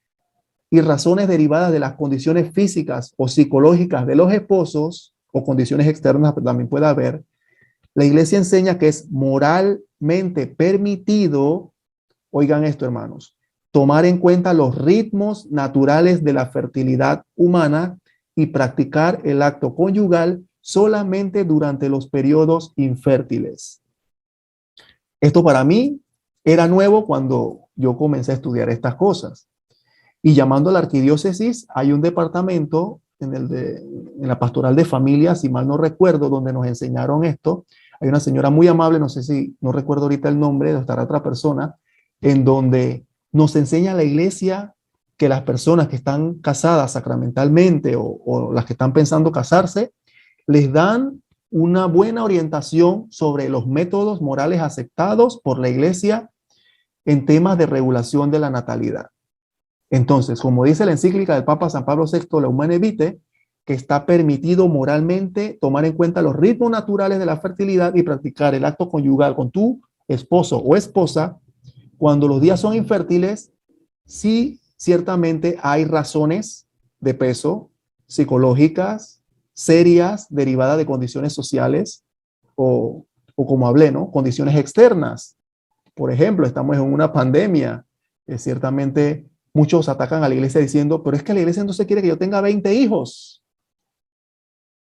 y razones derivadas de las condiciones físicas o psicológicas de los esposos o condiciones externas también puede haber, la iglesia enseña que es moralmente permitido, oigan esto, hermanos, tomar en cuenta los ritmos naturales de la fertilidad humana y practicar el acto conyugal solamente durante los periodos infértiles. Esto para mí era nuevo cuando yo comencé a estudiar estas cosas. Y llamando a la arquidiócesis, hay un departamento en la pastoral de familia, si mal no recuerdo, donde nos enseñaron esto. Hay una señora muy amable, no sé si, no recuerdo ahorita el nombre, de estar otra persona, en donde nos enseña la iglesia que las personas que están casadas sacramentalmente o las que están pensando casarse, les dan una buena orientación sobre los métodos morales aceptados por la iglesia en temas de regulación de la natalidad. Entonces, como dice la encíclica del Papa San Pablo VI, la Humanae Vitae, que está permitido moralmente tomar en cuenta los ritmos naturales de la fertilidad y practicar el acto conyugal con tu esposo o esposa cuando los días son infértiles, sí, ciertamente hay razones de peso psicológicas, serias, derivadas de condiciones sociales o como hablé, ¿no? Condiciones externas. Por ejemplo, estamos en una pandemia. Ciertamente muchos atacan a la iglesia diciendo, pero es que la iglesia no se quiere que yo tenga 20 hijos.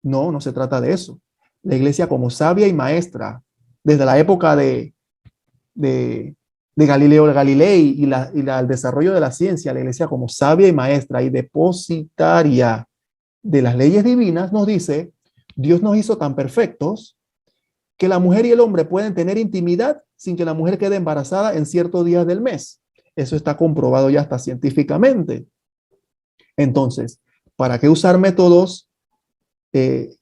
No, no se trata de eso. La iglesia como sabia y maestra, desde la época de Galileo Galilei el desarrollo de la ciencia, la iglesia como sabia y maestra y depositaria de las leyes divinas nos dice, Dios nos hizo tan perfectos que la mujer y el hombre pueden tener intimidad sin que la mujer quede embarazada en ciertos días del mes. Eso está comprobado ya hasta científicamente. Entonces, ¿para qué usar métodos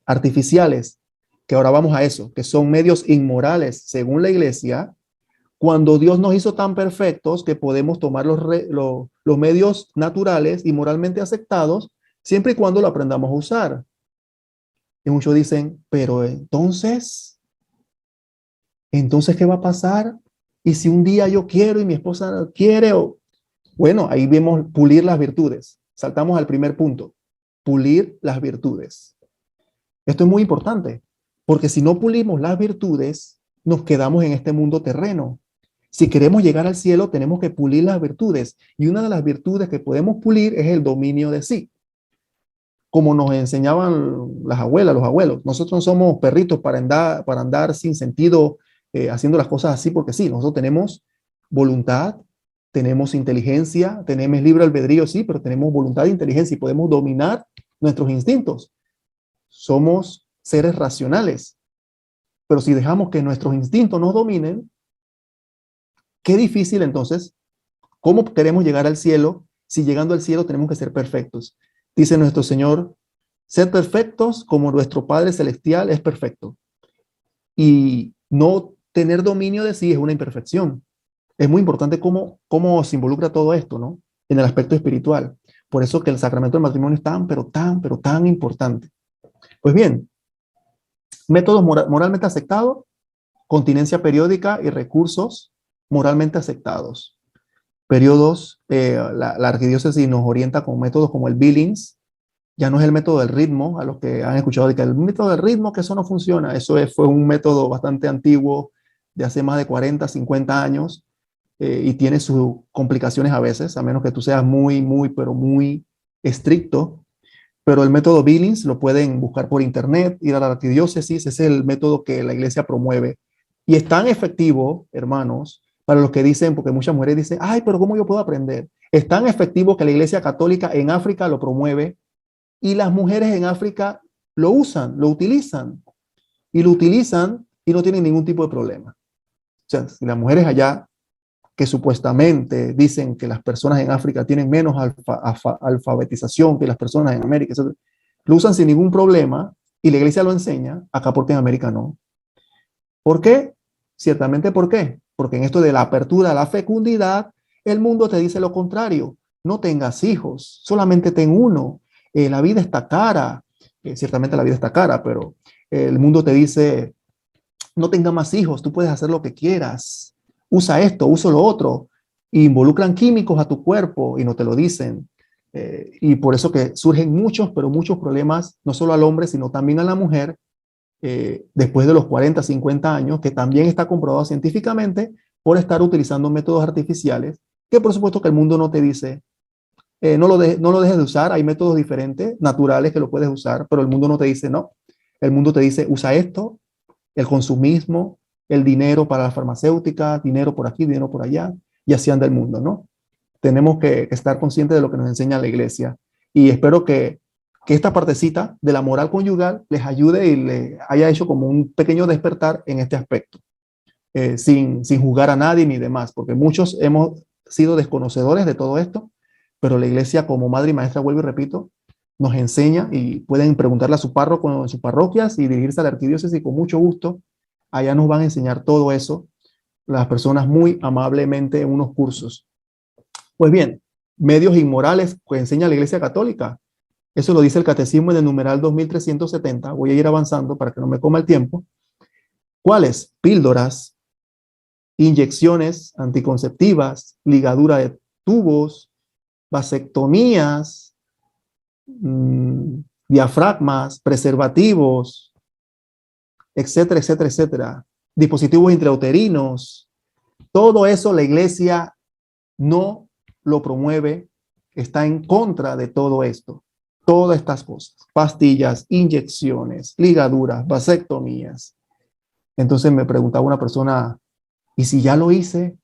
artificiales? Que ahora vamos a eso, que son medios inmorales según la iglesia, cuando Dios nos hizo tan perfectos que podemos tomar los medios naturales y moralmente aceptados siempre y cuando lo aprendamos a usar. Y muchos dicen, pero entonces, ¿qué va a pasar? Y si un día yo quiero y mi esposa no quiere, bueno, ahí vemos pulir las virtudes. Saltamos al primer punto, pulir las virtudes. Esto es muy importante, porque si no pulimos las virtudes, nos quedamos en este mundo terreno. Si queremos llegar al cielo, tenemos que pulir las virtudes. Y una de las virtudes que podemos pulir es el dominio de sí. Como nos enseñaban las abuelas, los abuelos. Nosotros no somos perritos para andar sin sentido, haciendo las cosas así porque sí. Nosotros tenemos voluntad, tenemos inteligencia, tenemos libre albedrío, sí, pero tenemos voluntad e inteligencia y podemos dominar nuestros instintos. Somos seres racionales. Pero si dejamos que nuestros instintos nos dominen, qué difícil entonces. ¿Cómo queremos llegar al cielo si llegando al cielo tenemos que ser perfectos? Dice nuestro Señor, ser perfectos como nuestro Padre Celestial es perfecto. Y no tener dominio de sí es una imperfección. Es muy importante cómo se involucra todo esto, ¿no? En el aspecto espiritual. Por eso que el sacramento del matrimonio es pero tan importante. Pues bien, métodos moralmente aceptados, continencia periódica y recursos moralmente aceptados. Periodos, la arquidiócesis nos orienta con métodos como el Billings, ya no es el método del ritmo, a los que han escuchado de que el método del ritmo, que eso no funciona, fue un método bastante antiguo, de hace más de 40, 50 años, y tiene sus complicaciones a veces, a menos que tú seas pero muy estricto. Pero el método Billings lo pueden buscar por internet, ir a la arquidiócesis, ese es el método que la iglesia promueve. Y es tan efectivo, hermanos, para los que dicen, porque muchas mujeres dicen, ay, pero ¿cómo yo puedo aprender? Es tan efectivo que la iglesia católica en África lo promueve y las mujeres en África lo usan, lo utilizan y no tienen ningún tipo de problema. O sea, si las mujeres allá que supuestamente dicen que las personas en África tienen menos alfabetización que las personas en América, etc., lo usan sin ningún problema y la iglesia lo enseña, acá porque en América no. ¿Por qué? Ciertamente, ¿por qué? Porque en esto de la apertura a la fecundidad, el mundo te dice lo contrario. No tengas hijos, solamente ten uno. La vida está cara. Ciertamente la vida está cara, pero el mundo te dice, no tengas más hijos, tú puedes hacer lo que quieras. Usa esto, usa lo otro. Involucran químicos a tu cuerpo y no te lo dicen. Y por eso que surgen muchos problemas, no solo al hombre, sino también a la mujer, después de los 40, 50 años, que también está comprobado científicamente por estar utilizando métodos artificiales, que por supuesto que el mundo no te dice, no lo dejes de usar. Hay métodos diferentes, naturales, que lo puedes usar, pero el mundo no te dice no. El mundo te dice, usa esto, el consumismo, el dinero para la farmacéutica, dinero por aquí, dinero por allá, y así anda el mundo, ¿no? Tenemos que estar conscientes de lo que nos enseña la iglesia. Y espero que esta partecita de la moral conyugal les ayude y le haya hecho como un pequeño despertar en este aspecto, sin juzgar a nadie ni demás, porque muchos hemos sido desconocedores de todo esto, pero la iglesia como madre y maestra, vuelvo y repito, nos enseña y pueden preguntarle a su párroco en sus parroquias y dirigirse a la arquidiócesis y con mucho gusto. Allá nos van a enseñar todo eso, las personas muy amablemente en unos cursos. Pues bien, medios inmorales que enseña la Iglesia Católica. Eso lo dice el Catecismo en el numeral 2370. Voy a ir avanzando para que no me coma el tiempo. ¿Cuáles? Píldoras, inyecciones anticonceptivas, ligadura de tubos, vasectomías, diafragmas, preservativos, etcétera, etcétera, etcétera. Dispositivos intrauterinos. Todo eso la iglesia no lo promueve, está en contra de todo esto. Todas estas cosas, pastillas, inyecciones, ligaduras, vasectomías. Entonces me preguntaba una persona, ¿y si ya lo hice?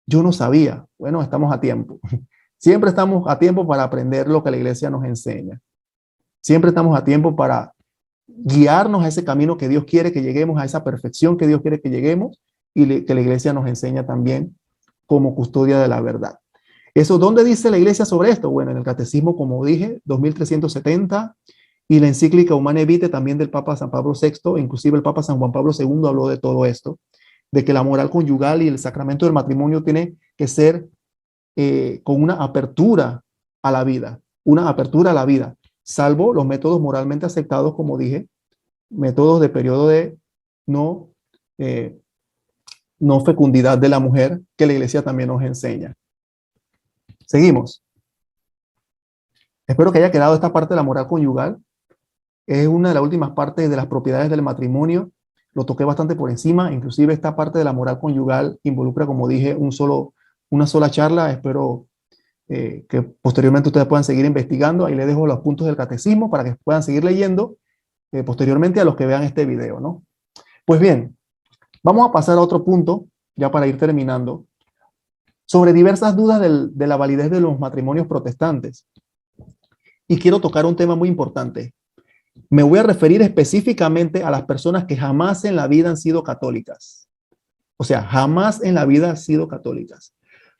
Yo no sabía. Bueno, estamos a tiempo. Siempre estamos a tiempo para aprender lo que la iglesia nos enseña. Siempre estamos a tiempo para guiarnos a ese camino que Dios quiere que lleguemos, a esa perfección que Dios quiere que lleguemos y que la iglesia nos enseña también como custodia de la verdad. ¿Eso dónde dice la iglesia sobre esto? Bueno, en el Catecismo, como dije, 2370, y la encíclica Humanae Vitae también del Papa San Pablo VI, inclusive el Papa San Juan Pablo II habló de todo esto, de que la moral conyugal y el sacramento del matrimonio tiene que ser con una apertura a la vida, salvo los métodos moralmente aceptados, como dije, métodos de periodo de no, eh, no fecundidad de la mujer, que la iglesia también nos enseña. Seguimos. Espero que haya quedado esta parte de la moral conyugal. Es una de las últimas partes de las propiedades del matrimonio. Lo toqué bastante por encima. Inclusive esta parte de la moral conyugal involucra, como dije, una sola charla. Espero que posteriormente ustedes puedan seguir investigando. Ahí les dejo los puntos del catecismo para que puedan seguir leyendo posteriormente a los que vean este video, ¿no? Pues bien, vamos a pasar a otro punto, ya para ir terminando, sobre diversas dudas de la validez de los matrimonios protestantes. Y quiero tocar un tema muy importante. Me voy a referir específicamente a las personas que jamás en la vida han sido católicas. O sea, jamás en la vida han sido católicas.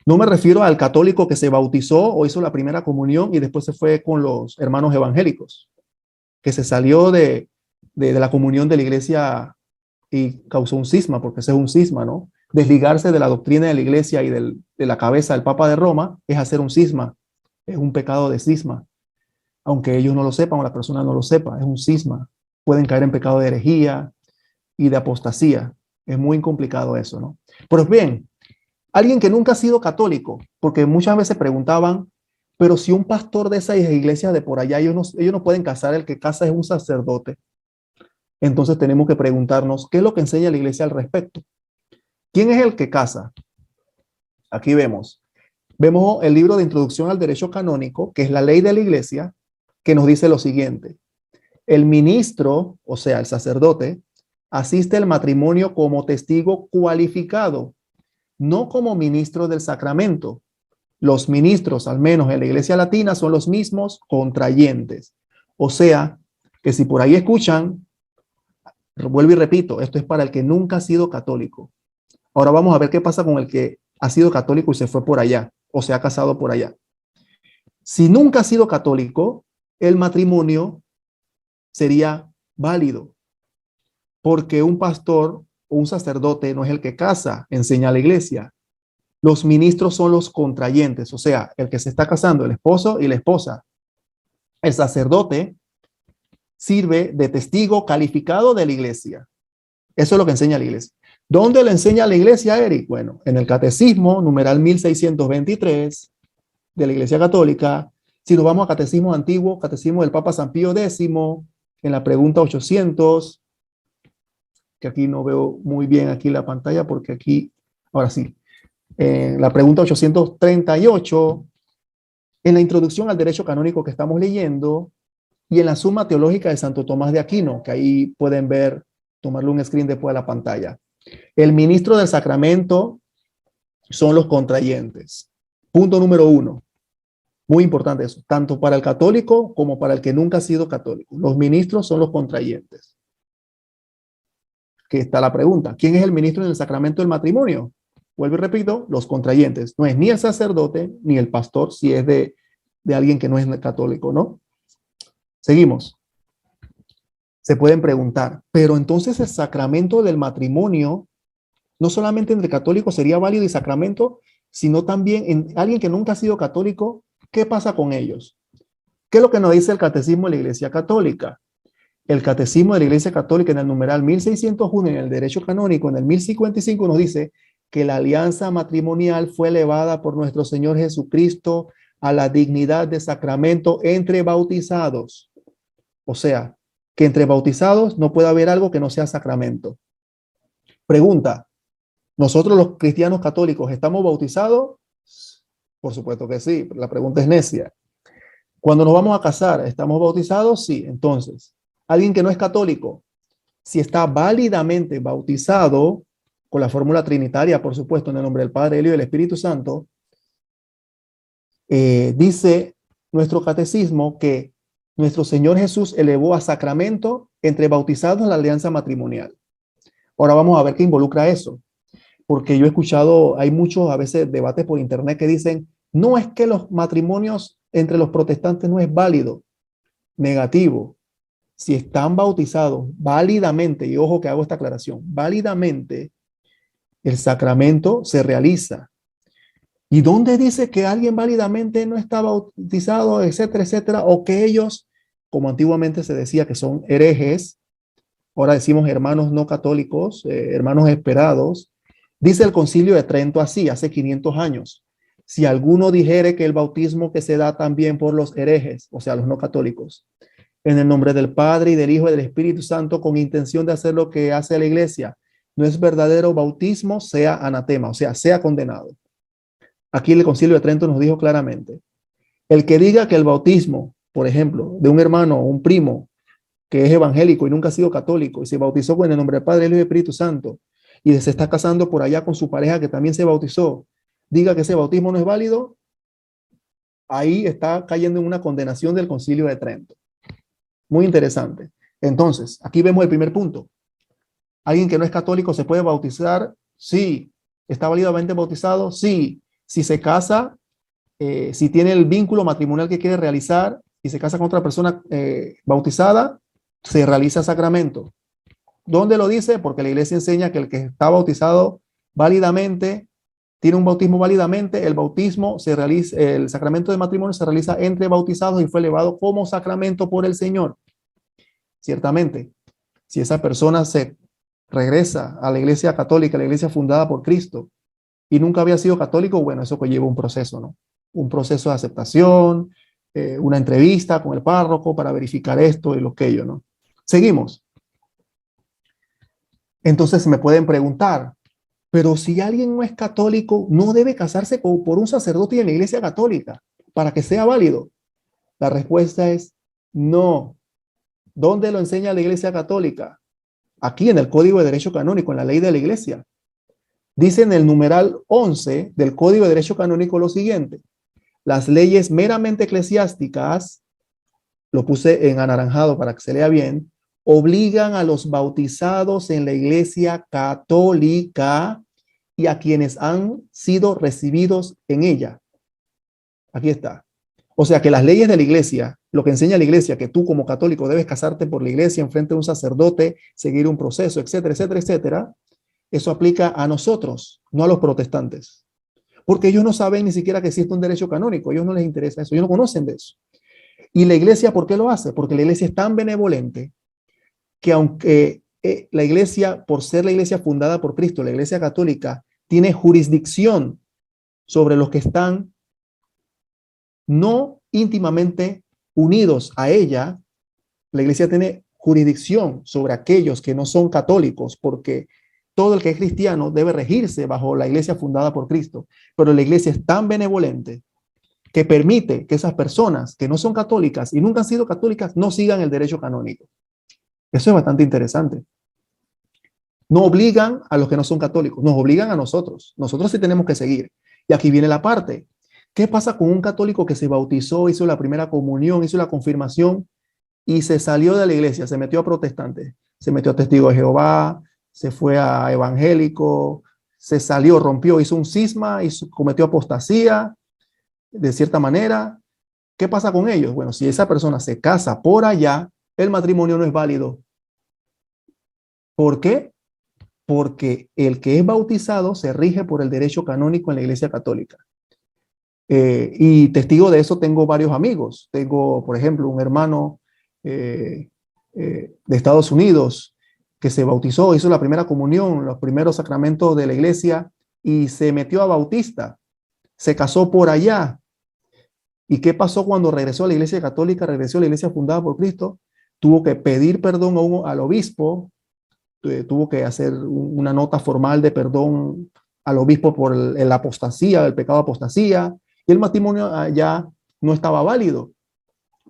No me refiero al católico que se bautizó o hizo la primera comunión y después se fue con los hermanos evangélicos, que se salió de la comunión de la iglesia y causó un cisma, porque ese es un cisma, ¿no? Desligarse de la doctrina de la iglesia y de la cabeza del Papa de Roma es hacer un cisma, es un pecado de cisma. Aunque ellos no lo sepan o la persona no lo sepa, es un cisma. Pueden caer en pecado de herejía y de apostasía. Es muy complicado eso, ¿no? Pues bien, alguien que nunca ha sido católico, porque muchas veces preguntaban, pero si un pastor de esa iglesia de por allá, ellos no pueden casar, el que casa es un sacerdote. Entonces tenemos que preguntarnos, ¿qué es lo que enseña la iglesia al respecto? ¿Quién es el que casa? Aquí vemos el libro de Introducción al Derecho Canónico, que es la ley de la iglesia, que nos dice lo siguiente: el ministro, o sea, el sacerdote, asiste al matrimonio como testigo cualificado, no como ministro del sacramento. Los ministros, al menos en la iglesia latina, son los mismos contrayentes. O sea, que si por ahí escuchan, vuelvo y repito, esto es para el que nunca ha sido católico. Ahora vamos a ver qué pasa con el que ha sido católico y se fue por allá, o se ha casado por allá. Si nunca ha sido católico, el matrimonio sería válido, porque un pastor o un sacerdote no es el que casa, enseña la iglesia. Los ministros son los contrayentes, o sea, el que se está casando, el esposo y la esposa. El sacerdote sirve de testigo calificado de la iglesia. Eso es lo que enseña la iglesia. ¿Dónde le enseña la iglesia, Eric? Bueno, en el catecismo, numeral 1623 de la iglesia católica. Si nos vamos a catecismo antiguo, catecismo del Papa San Pío X, en la pregunta 800, que aquí no veo muy bien aquí la pantalla porque aquí, ahora sí, en la pregunta 838, En la introducción al derecho canónico que estamos leyendo y en la Suma Teológica de Santo Tomás de Aquino, que ahí pueden ver, tomarle un screen después de la pantalla. El ministro del sacramento son los contrayentes. Punto número 1. Muy importante eso, tanto para el católico como para el que nunca ha sido católico. Los ministros son los contrayentes. Que está la pregunta, ¿quién es el ministro en el sacramento del matrimonio? Vuelvo y repito, los contrayentes. No es ni el sacerdote ni el pastor, si es de alguien que no es católico, ¿no? Seguimos. Se pueden preguntar, pero entonces el sacramento del matrimonio, no solamente entre católicos sería válido y sacramento, sino también en alguien que nunca ha sido católico, ¿qué pasa con ellos? ¿Qué es lo que nos dice el catecismo de la Iglesia Católica? El catecismo de la Iglesia Católica en el numeral 1601, en el derecho canónico, en el 1055, nos dice que la alianza matrimonial fue elevada por nuestro Señor Jesucristo a la dignidad de sacramento entre bautizados. O sea, que entre bautizados no puede haber algo que no sea sacramento. Pregunta, ¿nosotros los cristianos católicos estamos bautizados? Por supuesto que sí, la pregunta es necia. Cuando nos vamos a casar, ¿estamos bautizados? Sí, entonces, alguien que no es católico, si está válidamente bautizado, con la fórmula trinitaria, por supuesto, en el nombre del Padre, del Hijo y del Espíritu Santo, dice nuestro catecismo que nuestro Señor Jesús elevó a sacramento entre bautizados la alianza matrimonial. Ahora vamos a ver qué involucra eso, porque yo he escuchado, hay muchos a veces debates por internet que dicen, no es que los matrimonios entre los protestantes no es válido. Negativo. Si están bautizados válidamente, y ojo que hago esta aclaración, válidamente, el sacramento se realiza. ¿Y dónde dice que alguien válidamente no está bautizado, etcétera, etcétera? O que ellos, como antiguamente se decía, que son herejes, ahora decimos hermanos no católicos, hermanos esperados. Dice el Concilio de Trento así, hace 500 años. Si alguno dijere que el bautismo que se da también por los herejes, o sea, los no católicos, en el nombre del Padre y del Hijo y del Espíritu Santo, con intención de hacer lo que hace la Iglesia, no es verdadero bautismo, sea anatema, o sea, sea condenado. Aquí el Concilio de Trento nos dijo claramente, el que diga que el bautismo, por ejemplo, de un hermano o un primo que es evangélico y nunca ha sido católico y se bautizó con el nombre del Padre, del Hijo y del Espíritu Santo y se está casando por allá con su pareja que también se bautizó, diga que ese bautismo no es válido, ahí está cayendo en una condenación del Concilio de Trento. Muy interesante. Entonces, aquí vemos el primer punto. ¿Alguien que no es católico se puede bautizar? Sí. ¿Está válidamente bautizado? Sí. Si se casa, si tiene el vínculo matrimonial que quiere realizar y se casa con otra persona bautizada, se realiza sacramento. ¿Dónde lo dice? Porque la Iglesia enseña que el que está bautizado válidamente, tiene un bautismo válidamente, el bautismo se realiza, el sacramento de matrimonio se realiza entre bautizados y fue elevado como sacramento por el Señor. Ciertamente, si esa persona se regresa a la Iglesia católica, la Iglesia fundada por Cristo, y nunca había sido católico, bueno, eso conlleva un proceso, ¿no? Un proceso de aceptación, una entrevista con el párroco para verificar esto y lo que ello, ¿no? Seguimos. Entonces me pueden preguntar, pero si alguien no es católico, ¿no debe casarse por un sacerdote en la Iglesia católica para que sea válido? La respuesta es no. ¿Dónde lo enseña la Iglesia católica? Aquí en el Código de Derecho Canónico, en la ley de la Iglesia. Dice en el numeral 11 del Código de Derecho Canónico lo siguiente: las leyes meramente eclesiásticas, lo puse en anaranjado para que se lea bien, obligan a los bautizados en la Iglesia católica y a quienes han sido recibidos en ella. Aquí está. O sea que las leyes de la Iglesia, lo que enseña la Iglesia, que tú como católico debes casarte por la Iglesia en frente de un sacerdote, seguir un proceso, etcétera, etcétera, etcétera, eso aplica a nosotros, no a los protestantes. Porque ellos no saben ni siquiera que existe un derecho canónico, a ellos no les interesa eso, ellos no conocen de eso. Y la Iglesia, ¿por qué lo hace? Porque la Iglesia es tan benevolente que aunque la Iglesia, por ser la Iglesia fundada por Cristo, la Iglesia católica, tiene jurisdicción sobre los que están no íntimamente unidos a ella, la Iglesia tiene jurisdicción sobre aquellos que no son católicos, porque todo el que es cristiano debe regirse bajo la Iglesia fundada por Cristo. Pero la Iglesia es tan benevolente que permite que esas personas que no son católicas y nunca han sido católicas no sigan el derecho canónico. Eso es bastante interesante. No obligan a los que no son católicos, nos obligan a nosotros. Nosotros sí tenemos que seguir. Y aquí viene la parte. ¿Qué pasa con un católico que se bautizó, hizo la primera comunión, hizo la confirmación y se salió de la iglesia, se metió a protestante, se metió a testigo de Jehová, se fue a evangélico, se salió, rompió, hizo un cisma, cometió apostasía, de cierta manera? ¿Qué pasa con ellos? Bueno, si esa persona se casa por allá, el matrimonio no es válido. ¿Por qué? Porque el que es bautizado se rige por el derecho canónico en la Iglesia Católica. Y testigo de eso tengo varios amigos. Tengo, por ejemplo, un hermano de Estados Unidos que se bautizó, hizo la primera comunión, los primeros sacramentos de la iglesia y se metió a bautista, se casó por allá. ¿Y qué pasó cuando regresó a la iglesia católica, regresó a la iglesia fundada por Cristo? Tuvo que pedir perdón al obispo, tuvo que hacer una nota formal de perdón al obispo por la apostasía, el pecado de apostasía, y el matrimonio ya no estaba válido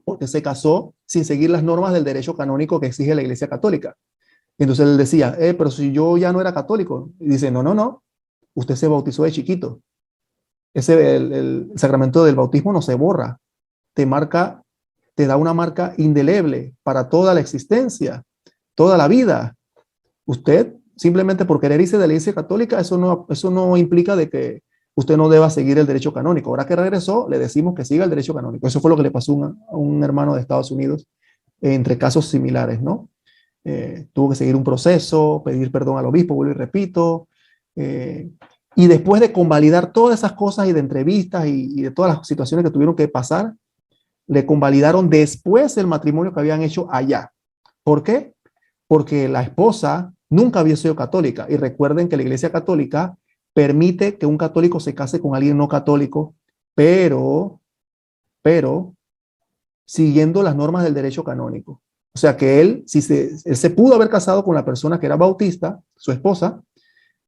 porque se casó sin seguir las normas del derecho canónico que exige la iglesia católica. Entonces él decía, pero si yo ya no era católico. Y dice, no, usted se bautizó de chiquito. El sacramento del bautismo no se borra, te marca, te da una marca indeleble para toda la existencia, toda la vida. Usted, simplemente por querer irse de la iglesia católica, eso no implica de que usted no deba seguir el derecho canónico. Ahora que regresó, le decimos que siga el derecho canónico. Eso fue lo que le pasó a un hermano de Estados Unidos entre casos similares, ¿no? Tuvo que seguir un proceso, pedir perdón al obispo, vuelvo y repito, y después de convalidar todas esas cosas y de entrevistas y de todas las situaciones que tuvieron que pasar, le convalidaron después el matrimonio que habían hecho allá. ¿Por qué? Porque la esposa nunca había sido católica. Y recuerden que la iglesia católica permite que un católico se case con alguien no católico, pero siguiendo las normas del derecho canónico. O sea que él se pudo haber casado con la persona que era bautista, su esposa,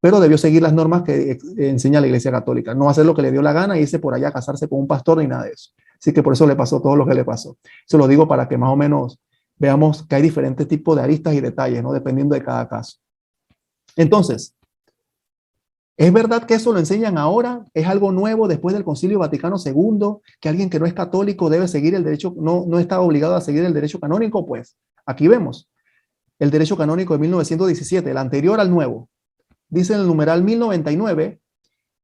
pero debió seguir las normas que enseña la iglesia católica, no hacer lo que le dio la gana e irse por allá a casarse con un pastor ni nada de eso. Así que por eso le pasó todo lo que le pasó. Eso lo digo para que más o menos veamos que hay diferentes tipos de aristas y detalles, ¿no? Dependiendo de cada caso. Entonces, ¿es verdad que eso lo enseñan ahora? ¿Es algo nuevo después del Concilio Vaticano II, que alguien que no es católico debe seguir el derecho, no está obligado a seguir el derecho canónico? Pues aquí vemos el derecho canónico de 1917, el anterior al nuevo. Dice en el numeral 1099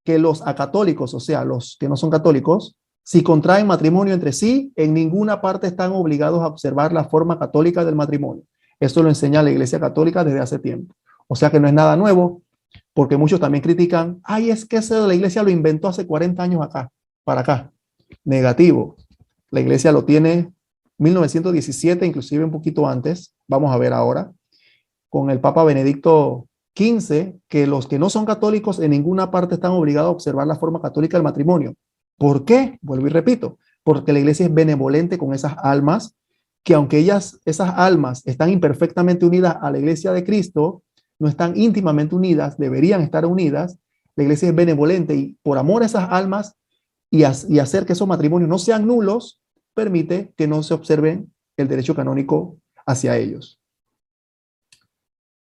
que los acatólicos, o sea, los que no son católicos, si contraen matrimonio entre sí, en ninguna parte están obligados a observar la forma católica del matrimonio. Esto lo enseña la Iglesia Católica desde hace tiempo. O sea que no es nada nuevo, porque muchos también critican, es que eso de la Iglesia lo inventó hace 40 años para acá. Negativo. La Iglesia lo tiene 1917, inclusive un poquito antes. Vamos a ver ahora, con el Papa Benedicto 15, que los que no son católicos en ninguna parte están obligados a observar la forma católica del matrimonio. ¿Por qué? Vuelvo y repito, porque la iglesia es benevolente con esas almas, que aunque esas almas están imperfectamente unidas a la iglesia de Cristo, no están íntimamente unidas, deberían estar unidas. La iglesia es benevolente y por amor a esas almas y hacer que esos matrimonios no sean nulos, permite que no se observen el derecho canónico hacia ellos.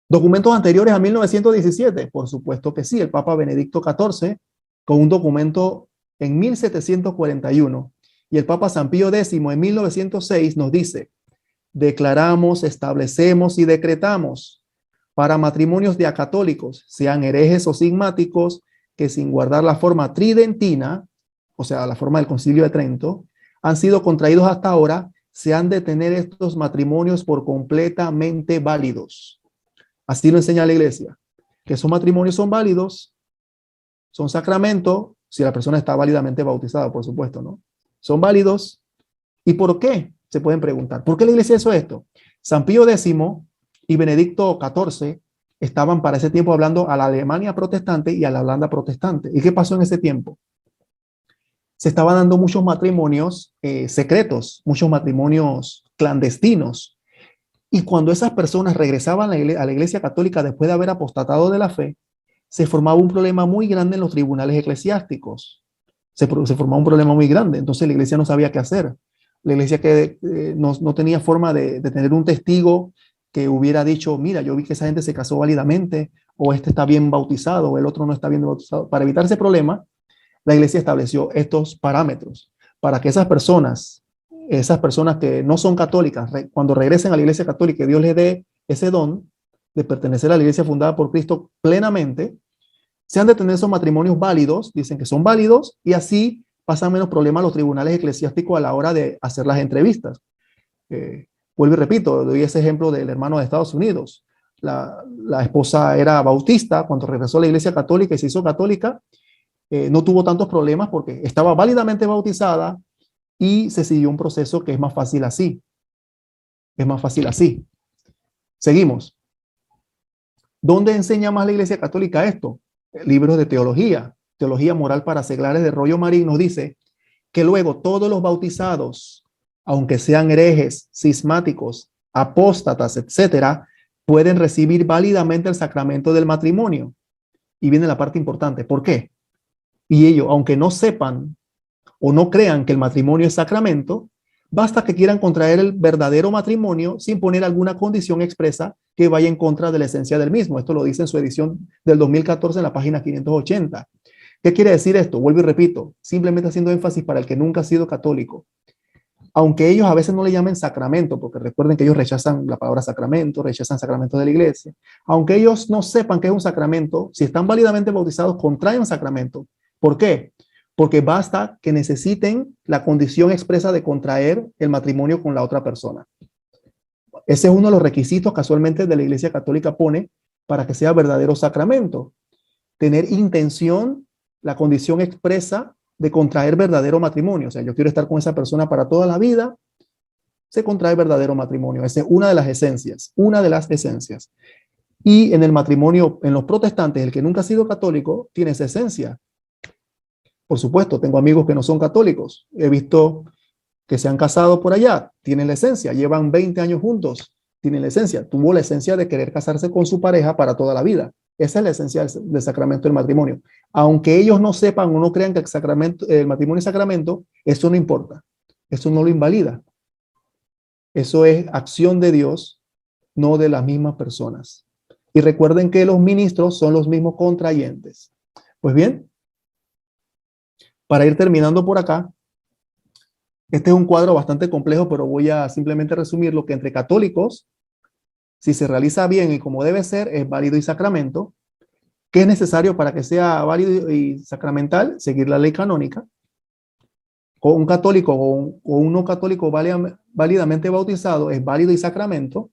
¿Documentos anteriores a 1917? Por supuesto que sí. El Papa Benedicto XIV, con un documento en 1741, y el Papa San Pío X en 1906 nos dice, declaramos, establecemos y decretamos para matrimonios de acatólicos, sean herejes o sigmáticos, que sin guardar la forma tridentina, o sea, la forma del Concilio de Trento, han sido contraídos hasta ahora, se han de tener estos matrimonios por completamente válidos. Así lo enseña la iglesia, que esos matrimonios son válidos, son sacramento, si la persona está válidamente bautizada, por supuesto, ¿no? Son válidos. ¿Y por qué? Se pueden preguntar. ¿Por qué la iglesia hizo esto? San Pío X y Benedicto XIV estaban para ese tiempo hablando a la Alemania protestante y a la Holanda protestante. ¿Y qué pasó en ese tiempo? Se estaban dando muchos matrimonios secretos, muchos matrimonios clandestinos. Y cuando esas personas regresaban a la iglesia católica después de haber apostatado de la fe, se formaba un problema muy grande en los tribunales eclesiásticos. se formaba un problema muy grande. Entonces la iglesia no sabía qué hacer. La iglesia que no tenía forma de tener un testigo que hubiera dicho, mira, yo vi que esa gente se casó válidamente, o este está bien bautizado, o el otro no está bien bautizado. Para evitar ese problema, la iglesia estableció estos parámetros para que esas personas que no son católicas, cuando regresen a la iglesia católica, Dios les dé ese don de pertenecer a la iglesia fundada por Cristo plenamente, se han de tener esos matrimonios válidos, dicen que son válidos, y así pasan menos problemas los tribunales eclesiásticos a la hora de hacer las entrevistas. Vuelvo y repito, doy ese ejemplo del hermano de Estados Unidos. La esposa era bautista, cuando regresó a la iglesia católica y se hizo católica, no tuvo tantos problemas porque estaba válidamente bautizada y se siguió un proceso que es más fácil así. Es más fácil así. Seguimos. ¿Dónde enseña más la iglesia católica esto? Libros de teología. Teología moral para seglares de Rollo Marín nos dice que luego todos los bautizados, aunque sean herejes, cismáticos, apóstatas, etcétera, pueden recibir válidamente el sacramento del matrimonio. Y viene la parte importante. ¿Por qué? Y ellos, aunque no sepan o no crean que el matrimonio es sacramento, basta que quieran contraer el verdadero matrimonio sin poner alguna condición expresa que vaya en contra de la esencia del mismo. Esto lo dice en su edición del 2014 en la página 580. ¿Qué quiere decir esto? Vuelvo y repito, simplemente haciendo énfasis para el que nunca ha sido católico. Aunque ellos a veces no le llamen sacramento, porque recuerden que ellos rechazan la palabra sacramento, rechazan sacramentos de la iglesia. Aunque ellos no sepan que es un sacramento, si están válidamente bautizados, contraen sacramento. ¿Por qué? Porque basta que necesiten la condición expresa de contraer el matrimonio con la otra persona. Ese es uno de los requisitos casualmente de la Iglesia Católica pone para que sea verdadero sacramento. Tener intención, la condición expresa de contraer verdadero matrimonio. O sea, yo quiero estar con esa persona para toda la vida, se contrae verdadero matrimonio. Esa es una de las esencias, una de las esencias. Y en el matrimonio, en los protestantes, el que nunca ha sido católico, tiene esa esencia. Por supuesto, tengo amigos que no son católicos. He visto que se han casado por allá, tienen la esencia, llevan 20 años juntos, tienen la esencia. Tuvo la esencia de querer casarse con su pareja para toda la vida. Esa es la esencia del sacramento del matrimonio. Aunque ellos no sepan o no crean que el matrimonio es sacramento, eso no importa. Eso no lo invalida. Eso es acción de Dios, no de las mismas personas. Y recuerden que los ministros son los mismos contrayentes. Pues bien, para ir terminando por acá, este es un cuadro bastante complejo, pero voy a simplemente resumirlo, que entre católicos, si se realiza bien y como debe ser, es válido y sacramento. ¿Qué es necesario para que sea válido y sacramental? Seguir la ley canónica. Con un católico o un no católico válidamente bautizado es válido y sacramento.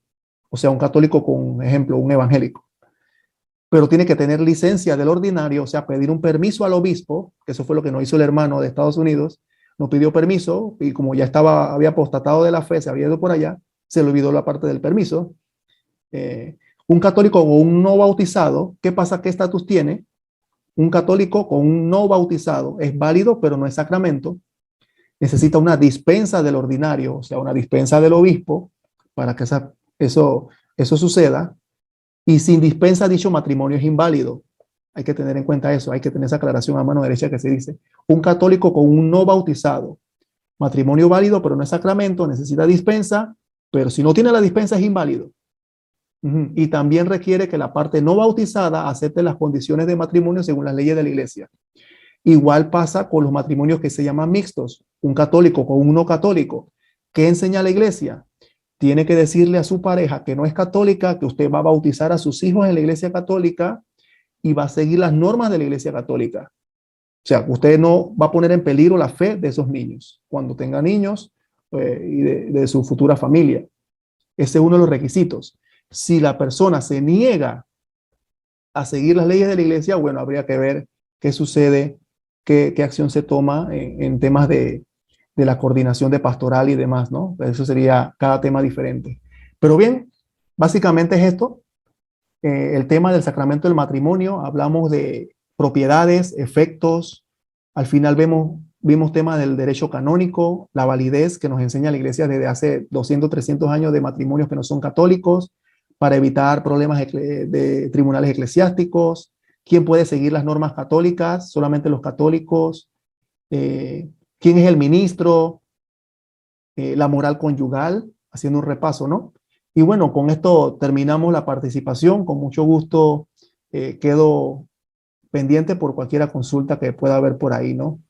O sea, un católico con, ejemplo, un evangélico. Pero tiene que tener licencia del ordinario, o sea, pedir un permiso al obispo, que eso fue lo que nos hizo el hermano de Estados Unidos, nos pidió permiso y como ya había apostatado de la fe, se había ido por allá, se le olvidó la parte del permiso. Un católico o un no bautizado, ¿qué pasa? ¿Qué estatus tiene? Un católico con un no bautizado es válido, pero no es sacramento. Necesita una dispensa del ordinario, o sea, una dispensa del obispo, para que eso suceda. Y sin dispensa, dicho matrimonio es inválido. Hay que tener en cuenta eso, hay que tener esa aclaración a mano derecha que se dice. Un católico con un no bautizado, matrimonio válido, pero no es sacramento, necesita dispensa, pero si no tiene la dispensa es inválido. Y también requiere que la parte no bautizada acepte las condiciones de matrimonio según las leyes de la iglesia. Igual pasa con los matrimonios que se llaman mixtos, un católico con un no católico. ¿Qué enseña la iglesia? Tiene que decirle a su pareja que no es católica, que usted va a bautizar a sus hijos en la iglesia católica y va a seguir las normas de la iglesia católica. O sea, usted no va a poner en peligro la fe de esos niños cuando tenga niños y de su futura familia. Ese es uno de los requisitos. Si la persona se niega a seguir las leyes de la iglesia, bueno, habría que ver qué sucede, qué acción se toma en temas de la coordinación de pastoral y demás, ¿no? Eso sería cada tema diferente. Pero bien, básicamente es esto. El tema del sacramento del matrimonio, hablamos de propiedades, efectos, al final vimos temas del derecho canónico, la validez que nos enseña la iglesia desde hace 200, 300 años de matrimonios que no son católicos, para evitar problemas de tribunales eclesiásticos, quién puede seguir las normas católicas, solamente los católicos, quién es el ministro, la moral conyugal, haciendo un repaso, ¿no? Y bueno, con esto terminamos la participación. Con mucho gusto quedo pendiente por cualquier consulta que pueda haber por ahí, ¿no?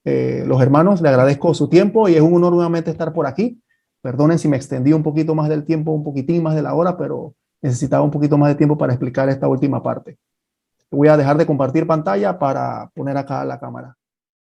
Los hermanos, le agradezco su tiempo y es un honor nuevamente estar por aquí. Perdonen si me extendí un poquito más del tiempo, un poquitín más de la hora, pero necesitaba un poquito más de tiempo para explicar esta última parte. Voy a dejar de compartir pantalla para poner acá la cámara.